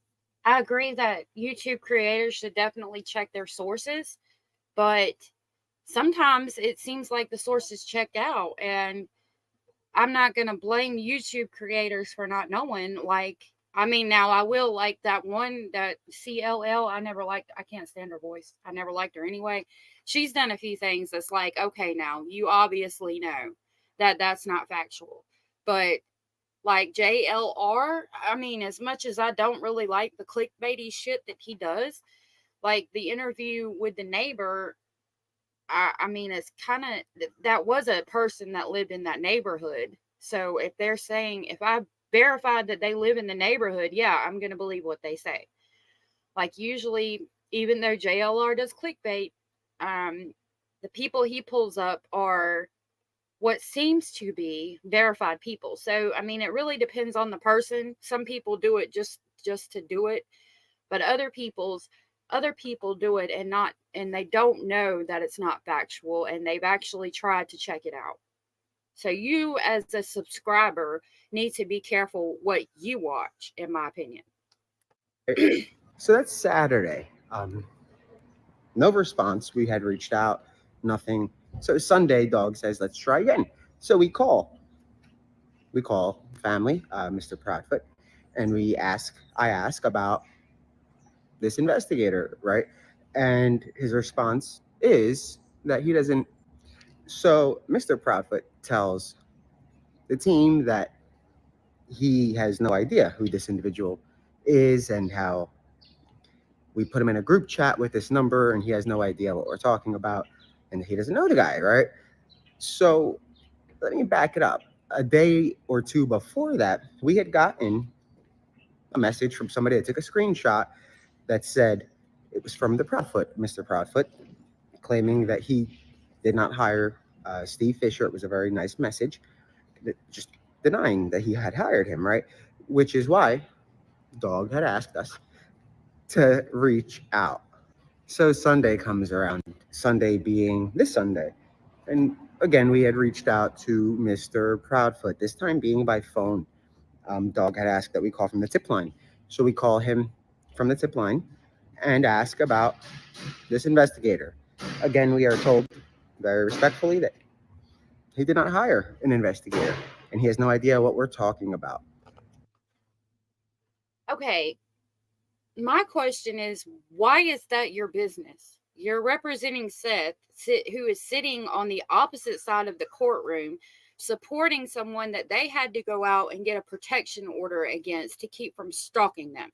I agree that YouTube creators should definitely check their sources, but sometimes it seems like the source is checked out, and I'm not going to blame YouTube creators for not knowing. Like, I mean, now I will, like that one, that CLL, I can't stand her voice. I never liked her anyway. She's done a few things that's like, okay, now you obviously know that that's not factual. But like JLR, I mean, as much as I don't really like the clickbaity shit that he does, like the interview with the neighbor, I mean, it's kind of, that was a person that lived in that neighborhood. So if they're saying, if I verified that they live in the neighborhood, yeah, I'm going to believe what they say. Like, usually, even though JLR does clickbait, the people he pulls up are what seems to be verified people. So, I mean, it really depends on the person. Some people do it just to do it, but other people do it and they don't know that it's not factual, and they've actually tried to check it out. So you, as a subscriber, need to be careful what you watch, in my opinion. So that's Saturday. No response. We had reached out, nothing. So Sunday, Dog says, let's try again. So we call family, Mr. Proudfoot, and I ask about this investigator, right? And his response is that he doesn't. So Mr. Proudfoot tells the team that he has no idea who this individual is, and how we put him in a group chat with this number and he has no idea what we're talking about, and he doesn't know the guy, right? So let me back it up. A day or two before that, we had gotten a message from somebody that took a screenshot that said it was from the Proudfoot, Mr. Proudfoot, claiming that he did not hire Steve Fisher. It was a very nice message, just denying that he had hired him, right? Which is why Dog had asked us to reach out. So Sunday comes around, Sunday being this Sunday. And again, we had reached out to Mr. Proudfoot, this time being by phone. Dog had asked that we call from the tip line. So we call him from the tip line and ask about this investigator. Again, we are told very respectfully that he did not hire an investigator and he has no idea what we're talking about. Okay, my question is, why is that your business? You're representing Seth, who is sitting on the opposite side of the courtroom, supporting someone that they had to go out and get a protection order against to keep from stalking them.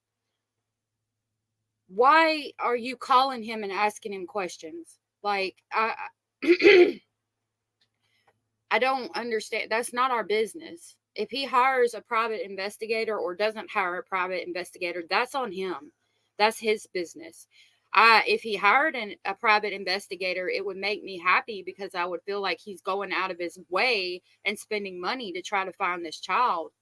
Why are you calling him and asking him questions? Like, I don't understand. That's not our business. If he hires a private investigator or doesn't hire a private investigator, that's on him. That's his business. If he hired a private investigator, it would make me happy because I would feel like he's going out of his way and spending money to try to find this child,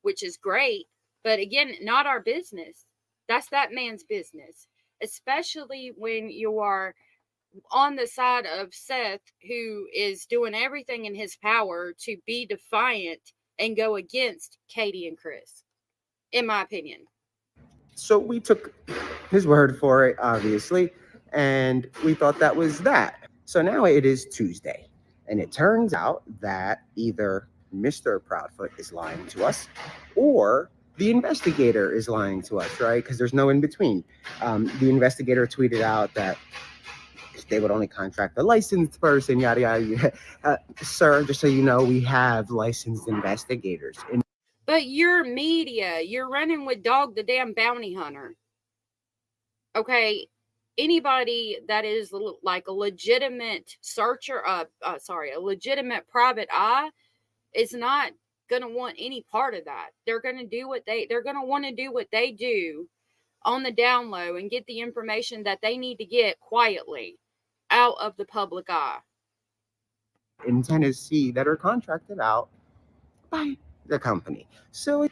which is great. But again, not our business. That's that man's business, especially when you are on the side of Seth, who is doing everything in his power to be defiant and go against Katie and Chris, in my opinion. So we took his word for it, obviously, and we thought that was that. So now it is Tuesday, and it turns out that either Mr. Proudfoot is lying to us or the investigator is lying to us, right? Because there's no in between. The investigator tweeted out that they would only contract a licensed person, yada, yada. Sir, just so you know, we have licensed investigators. But you're media. You're running with Dog the damn bounty hunter. Okay, anybody that is like a legitimate searcher, a legitimate private eye is not gonna want any part of that. They're gonna want to do what they do on the down low and get the information that they need to get quietly out of the public eye. In Tennessee that are contracted out by the company. So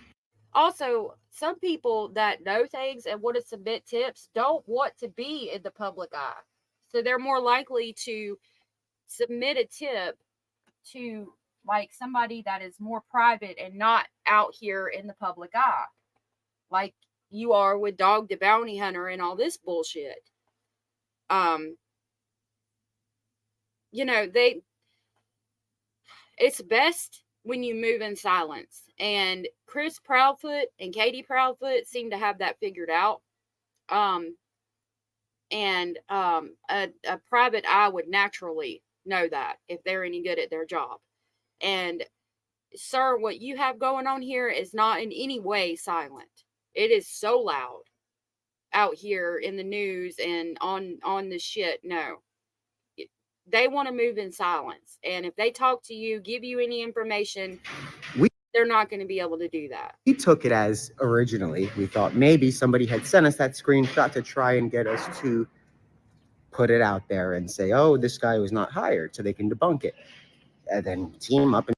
also, some people that know things and want to submit tips don't want to be in the public eye. So they're more likely to submit a tip to like somebody that is more private and not out here in the public eye. Like you are with Dog the Bounty Hunter and all this bullshit. It's best when you move in silence. And Chris Proudfoot and Katie Proudfoot seem to have that figured out. A private eye would naturally know that if they're any good at their job. And sir, what you have going on here is not in any way silent. It is so loud out here in the news and on the shit. No. They want to move in silence. And if they talk to you, give you any information, they're not going to be able to do that. We took it as originally, we thought maybe somebody had sent us that screenshot to try and get us to put it out there and say, oh, this guy was not hired, so they can debunk it. And then team up.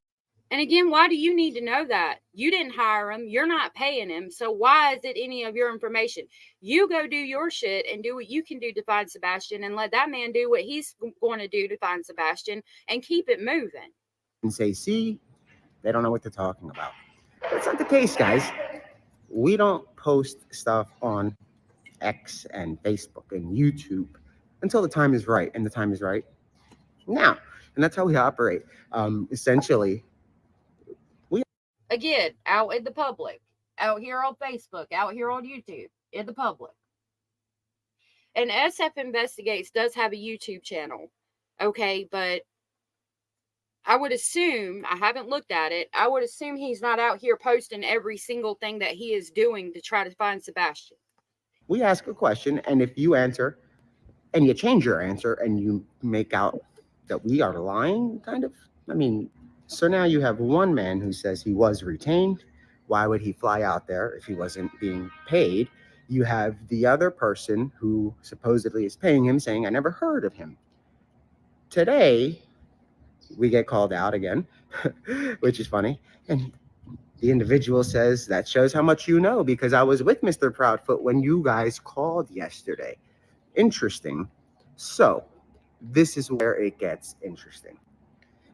And again, why do you need to know that? You didn't hire him. You're not paying him. So why is it any of your information? You go do your shit and do what you can do to find Sebastian and let that man do what he's going to do to find Sebastian and keep it moving. And say, see, they don't know what they're talking about. That's not the case, guys. We don't post stuff on X and Facebook and YouTube until the time is right. And the time is right now. And that's how we operate. Essentially, again, out in the public, out here on Facebook, out here on YouTube, in the public. And SF Investigates does have a YouTube channel. Okay, but I would assume, I haven't looked at it, I would assume he's not out here posting every single thing that he is doing to try to find Sebastian. We ask a question, and if you answer, and you change your answer, and you make out that we are lying, kind of, so now you have one man who says he was retained. Why would he fly out there if he wasn't being paid? You have the other person who supposedly is paying him saying, I never heard of him. Today, we get called out again, which is funny. And the individual says, that shows how much you know, because I was with Mr. Proudfoot when you guys called yesterday. Interesting. So this is where it gets interesting.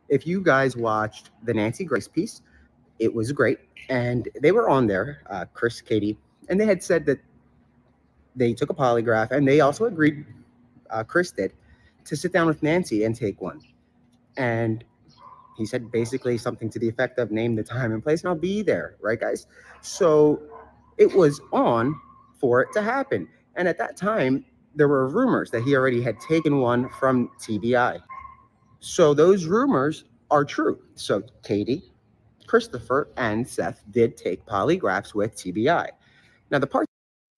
If you guys watched the Nancy Grace piece, it was great. And they were on there, Chris, Katie, And they had said that they took a polygraph, and they also agreed, Chris did, to sit down with Nancy and take one. And he said basically something to the effect of, name the time and place and I'll be there, right, guys? So it was on for it to happen. And at that time, there were rumors that he already had taken one from TBI. So those rumors are true. So Katie, Christopher, and Seth did take polygraphs with TBI. Now, the part.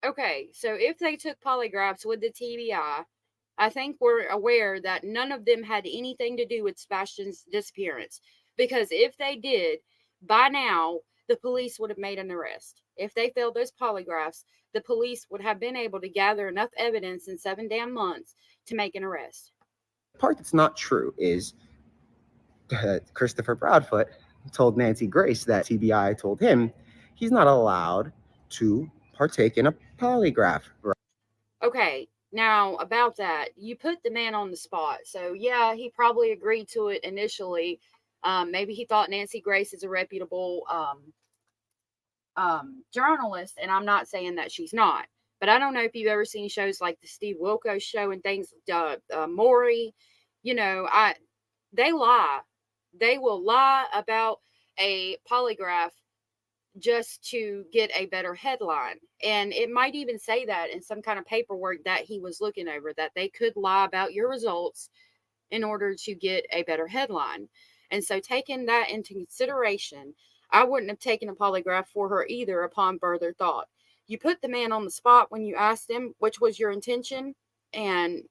Okay, so if they took polygraphs with the TBI, I think we're aware that none of them had anything to do with Sebastian's disappearance. Because if they did, by now, the police would have made an arrest. If they failed those polygraphs, the police would have been able to gather enough evidence in 7 damn months to make an arrest. The part that's not true is Christopher Proudfoot told Nancy Grace that TBI told him he's not allowed to partake in a polygraph. Okay, now about that, you put the man on the spot. So yeah, he probably agreed to it initially. Maybe he thought Nancy Grace is a reputable journalist, and I'm not saying that she's not. But I don't know if you've ever seen shows like the Steve Wilkos show and things, Maury. You know, they lie. They will lie about a polygraph just to get a better headline. And it might even say that in some kind of paperwork that he was looking over, that they could lie about your results in order to get a better headline. And so taking that into consideration, I wouldn't have taken a polygraph for her either upon further thought. You put the man on the spot when you asked him which was your intention, and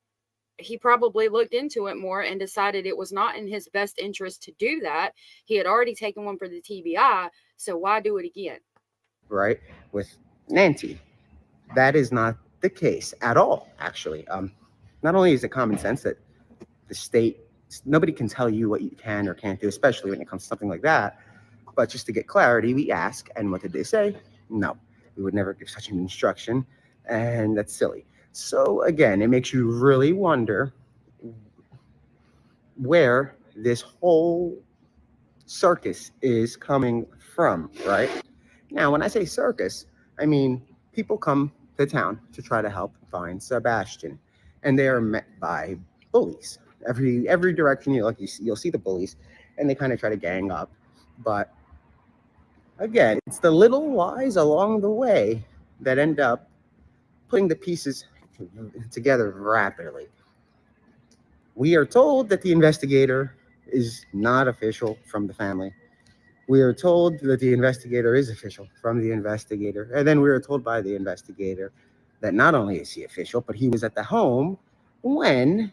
he probably looked into it more and decided it was not in his best interest to do that. He had already taken one for the TBI, so why do it again? Right, with Nancy. That is not the case at all, actually. Not only is it common sense that the state, nobody can tell you what you can or can't do, especially when it comes to something like that, but just to get clarity, we ask, and what did they say? No, we would never give such an instruction, and that's silly. So again, it makes you really wonder where this whole circus is coming from, right? Now, when I say circus, I mean people come to town to try to help find Sebastian, and they are met by bullies. Every direction you look, you'll see the bullies, and they kind of try to gang up. But again, it's the little lies along the way that end up putting the pieces together rapidly. We are told that the investigator is not official from the family. We are told that the investigator is official from the investigator. And then we are told by the investigator that not only is he official, but he was at the home when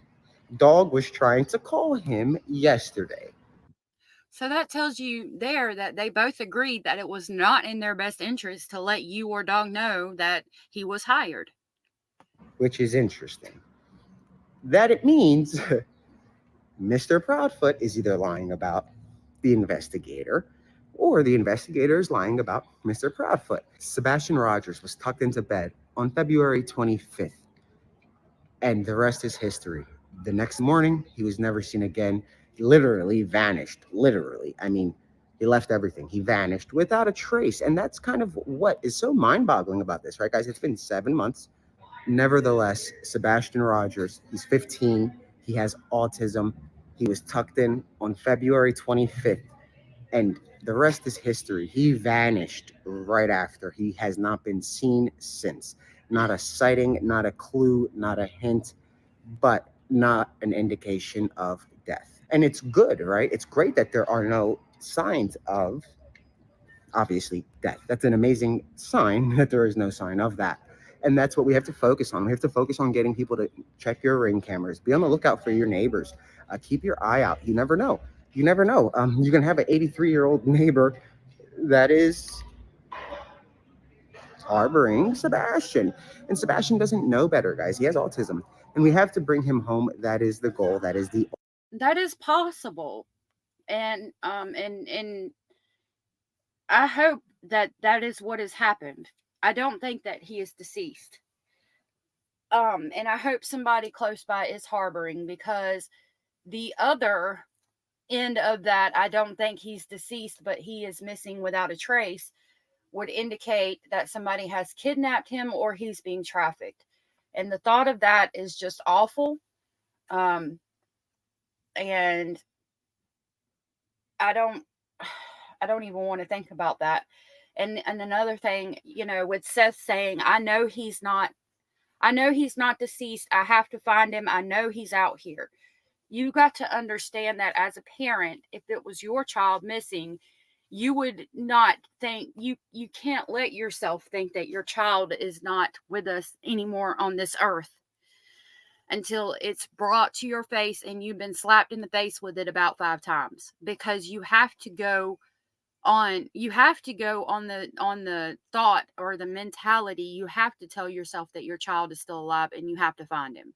Dog was trying to call him yesterday. So that tells you there that they both agreed that it was not in their best interest to let you or Dog know that he was hired. Which is interesting. That it means Mr. Proudfoot is either lying about the investigator, or the investigator is lying about Mr. Proudfoot. Sebastian Rogers was tucked into bed on February 25th, and the rest is history. The next morning, he was never seen again. He literally vanished. Literally. I mean, he left everything. He vanished without a trace. And that's kind of what is so mind-boggling about this, right, guys? It's been 7 months. Nevertheless, Sebastian Rogers, he's 15. He has autism. He was tucked in on February 25th. And the rest is history. He vanished right after. He has not been seen since. Not a sighting, not a clue, not a hint, but not an indication of death. And it's good, right? It's great that there are no signs of, obviously, death. That's an amazing sign that there is no sign of that. And that's what we have to focus on. We have to focus on getting people to check your Ring cameras. Be on the lookout for your neighbors. Keep your eye out. You never know. You never know. You can have an 83-year-old neighbor that is harboring Sebastian. And Sebastian doesn't know better, guys. He has autism. And we have to bring him home. That is the goal. That is the... That is possible. And I hope that that is what has happened. I don't think that he is deceased. And I hope somebody close by is harboring, because the other end of that, I don't think he's deceased, but he is missing without a trace, would indicate that somebody has kidnapped him or he's being trafficked. And the thought of that is just awful. And I don't even want to think about that. And another thing, you know, with Seth saying, I know he's not deceased. I have to find him. I know he's out here. You got to understand that as a parent, if it was your child missing, you would not think, you can't let yourself think that your child is not with us anymore on this earth until it's brought to your face and you've been slapped in the face with it about 5 times, because you have to go on the thought or the mentality. You have to tell yourself that your child is still alive and you have to find him,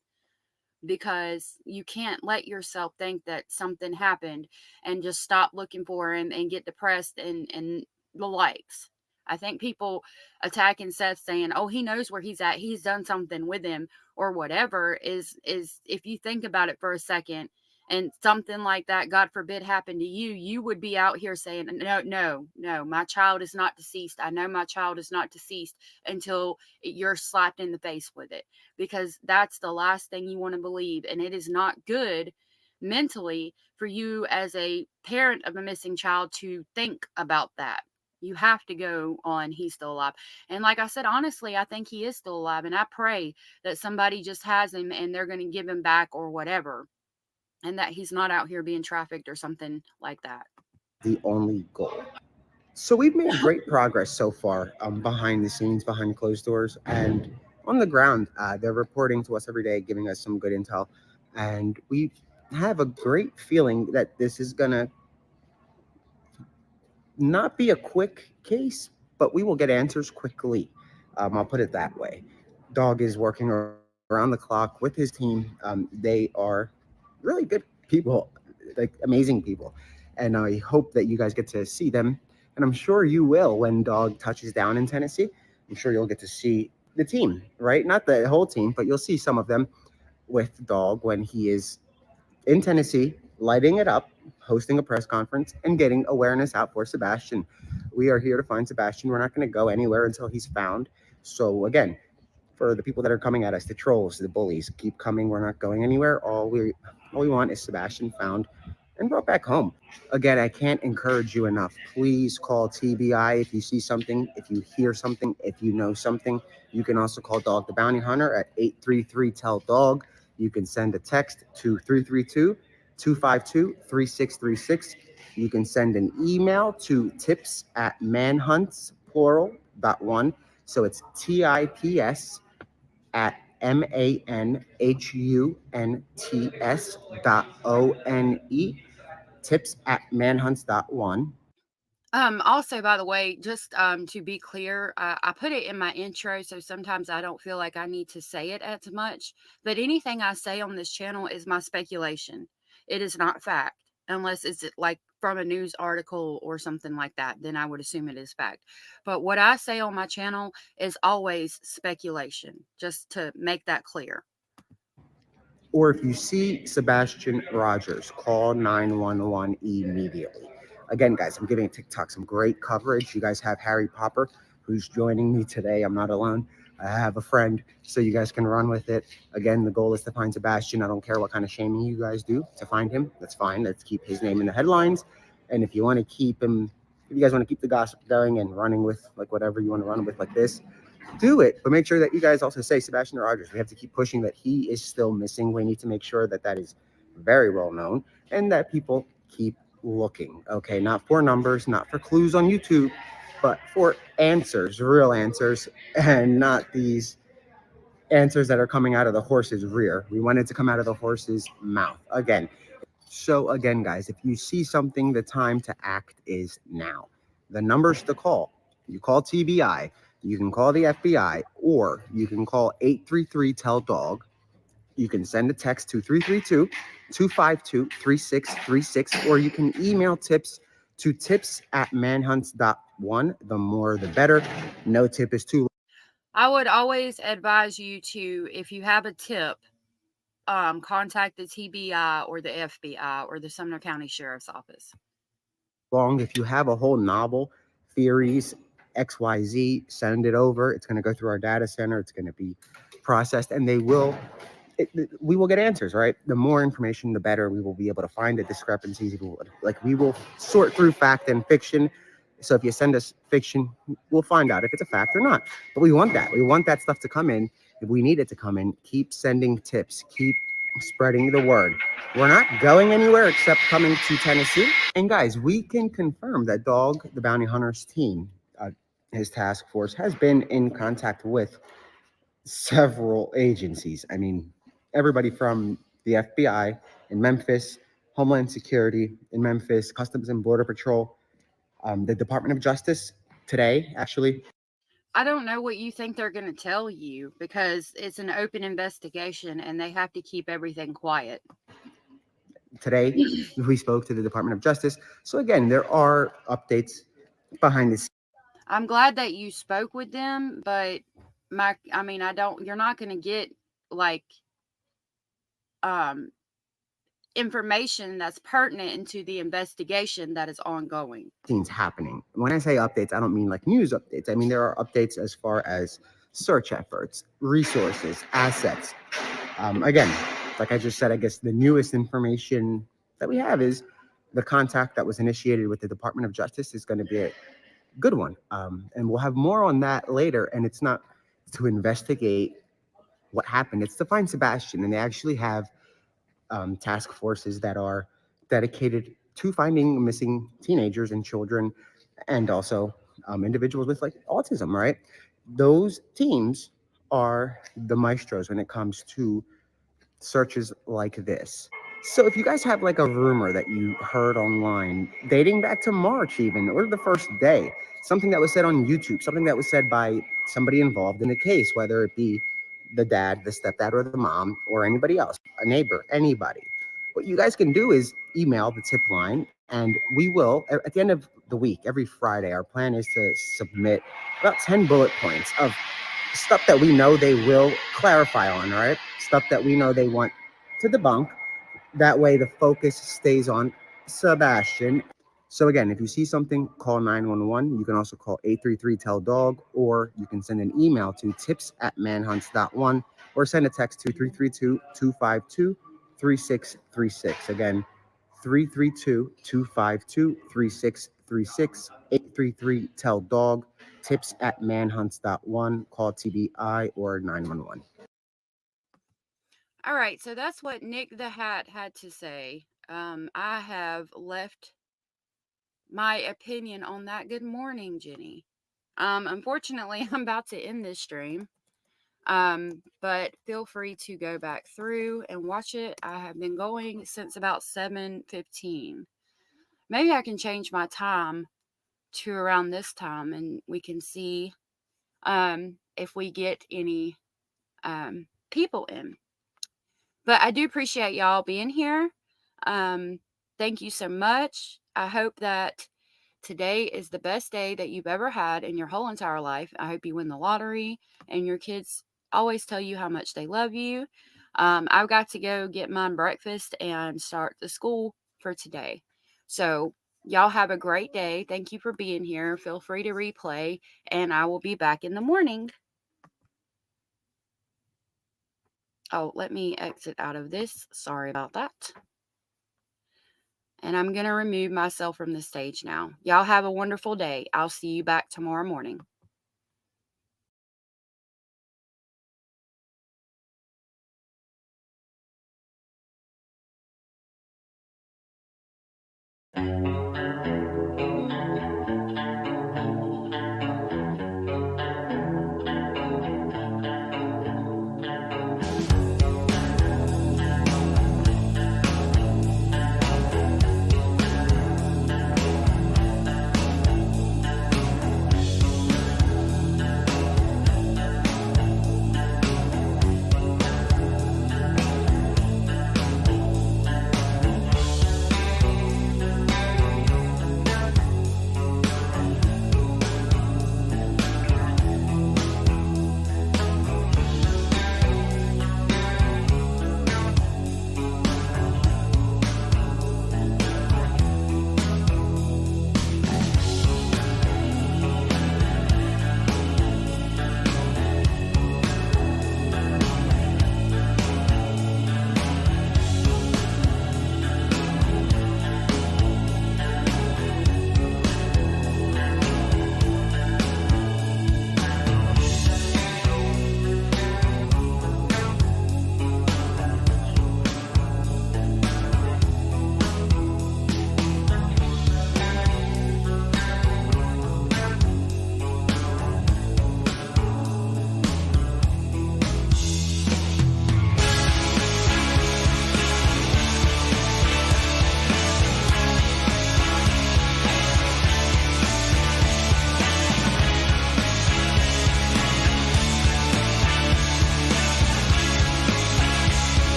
because you can't let yourself think that something happened and just stop looking for him and get depressed and the likes. I think people attacking Seth saying, oh, he knows where he's at, he's done something with him or whatever, is if you think about it for a second, and something like that, God forbid, happened to you, you would be out here saying, no, my child is not deceased. I know my child is not deceased, until you're slapped in the face with it, because that's the last thing you want to believe. And it is not good mentally for you as a parent of a missing child to think about that. You have to go on, he's still alive. And like I said, honestly, I think he is still alive. And I pray that somebody just has him and they're going to give him back or whatever, and that he's not out here being trafficked or something like that. The only goal. So we've made great progress so far behind the scenes, behind closed doors, and on the ground. They're reporting to us every day, giving us some good intel. And we have a great feeling that this is going to not be a quick case, but we will get answers quickly. I'll put it that way. Dog is working around the clock with his team. They are really good people, like amazing people. And I hope that you guys get to see them. And I'm sure you will when Dog touches down in Tennessee. I'm sure you'll get to see the team, right? Not the whole team, but you'll see some of them with Dog when he is in Tennessee, lighting it up, hosting a press conference, and getting awareness out for Sebastian. We are here to find Sebastian. We're not going to go anywhere until he's found. So again, for the people that are coming at us, the trolls, the bullies, keep coming. We're not going anywhere. All we want is Sebastian found and brought back home. Again, I can't encourage you enough. Please call TBI if you see something, if you hear something, if you know something. You can also call Dog the Bounty Hunter at 833-TELL-DOG. You can send a text to 332-252-3636. You can send an email to tips@manhunts, plural.1. So it's TIPS at MANHUNTS.ONE. tips@manhunts.1. Also, by the way, just to be clear, I put it in my intro, so sometimes I don't feel like I need to say it as much. But anything I say on this channel is my speculation. It is not fact, unless it's like from a news article or something like that. Then I would assume it is fact. But what I say on my channel is always speculation, just to make that clear. Or if you see Sebastian Rogers, call 911 immediately. Again, guys, I'm giving TikTok some great coverage. You guys have Harry Popper, who's joining me today. I'm not alone. I have a friend, so you guys can run with it. Again, the goal is to find Sebastian. I don't care what kind of shaming you guys do to find him. That's fine. Let's keep his name in the headlines. And if you want to keep him, if you guys want to keep the gossip going and running with like whatever you want to run with like this, do it, but make sure that you guys also say Sebastian Rogers. We have to keep pushing that he is still missing. We need to make sure that that is very well known and that people keep looking. Okay, not for numbers, not for clues on YouTube, but for answers, real answers, and not these answers that are coming out of the horse's rear. We want it to come out of the horse's mouth. Again, so again, guys, if you see something, the time to act is now. The numbers to call. You call TBI. You can call the FBI, or you can call 833-TELL-DOG. You can send a text to 332-252-3636, or you can email tips to tips@manhunts.one. The more, the better. No tip is too. I would always advise you to, if you have a tip, contact the TBI or the FBI or the Sumner County Sheriff's Office. Long. If you have a whole novel, theories, XYZ, send it over. It's going to go through our data center. It's going to be processed, and we will get answers, right? The more information, the better. We will be able to find the discrepancies. We will sort through fact and fiction. So if you send us fiction, we'll find out if it's a fact or not. But we want that. We want that stuff to come in. If we need it to come in, keep sending tips. Keep spreading the word. We're not going anywhere except coming to Tennessee. And guys, we can confirm that Dog, the bounty hunter's team, his task force, has been in contact with several agencies. I mean, everybody from the FBI in Memphis, Homeland Security in Memphis, Customs and Border Patrol, the Department of Justice today, actually. I don't know what you think they're going to tell you because it's an open investigation and they have to keep everything quiet. Today, we spoke to the Department of Justice. So again, there are updates behind the scenes. I'm glad that you spoke with them, but you're not going to get like information that's pertinent into the investigation that is ongoing. Things happening. When I say updates, I don't mean like news updates. I mean, there are updates as far as search efforts, resources, assets. Again, like I just said, I guess the newest information that we have is the contact that was initiated with the Department of Justice is going to be a good one. And we'll have more on that later. And it's not to investigate what happened. It's to find Sebastian. And they actually have task forces that are dedicated to finding missing teenagers and children and also individuals with like autism, right? Those teams are the maestros when it comes to searches like this. So if you guys have like a rumor that you heard online dating back to March even, or the first day, something that was said on YouTube, something that was said by somebody involved in the case, whether it be the dad, the stepdad, or the mom, or anybody else, a neighbor, anybody, what you guys can do is email the tip line, and we will, at the end of the week, every Friday, our plan is to submit about 10 bullet points of stuff that we know they will clarify on, right? Stuff that we know they want to debunk. That way the focus stays on Sebastian. So again, if you see something, call 911. You can also call 833-TELL-DOG, or you can send an email to tips@manhunts.one, or send a text to 332-252-3636. Again, 332-252-3636, 833-TELL-DOG, tips@manhunts.one, call TBI or 911. All right, so that's what Nik the Hat had to say. I have left my opinion on that. Good morning, Jenny. Unfortunately, I'm about to end this stream. But feel free to go back through and watch it. I have been going since about 7:15. Maybe I can change my time to around this time and we can see if we get any people in. But I do appreciate y'all being here. Thank you so much. I hope that today is the best day that you've ever had in your whole entire life. I hope you win the lottery and your kids always tell you how much they love you. I've got to go get mine breakfast and start the school for today. So y'all have a great day. Thank you for being here. Feel free to replay, and I will be back in the morning. Oh, let me exit out of this. Sorry about that. And I'm going to remove myself from the stage now. Y'all have a wonderful day. I'll see you back tomorrow morning.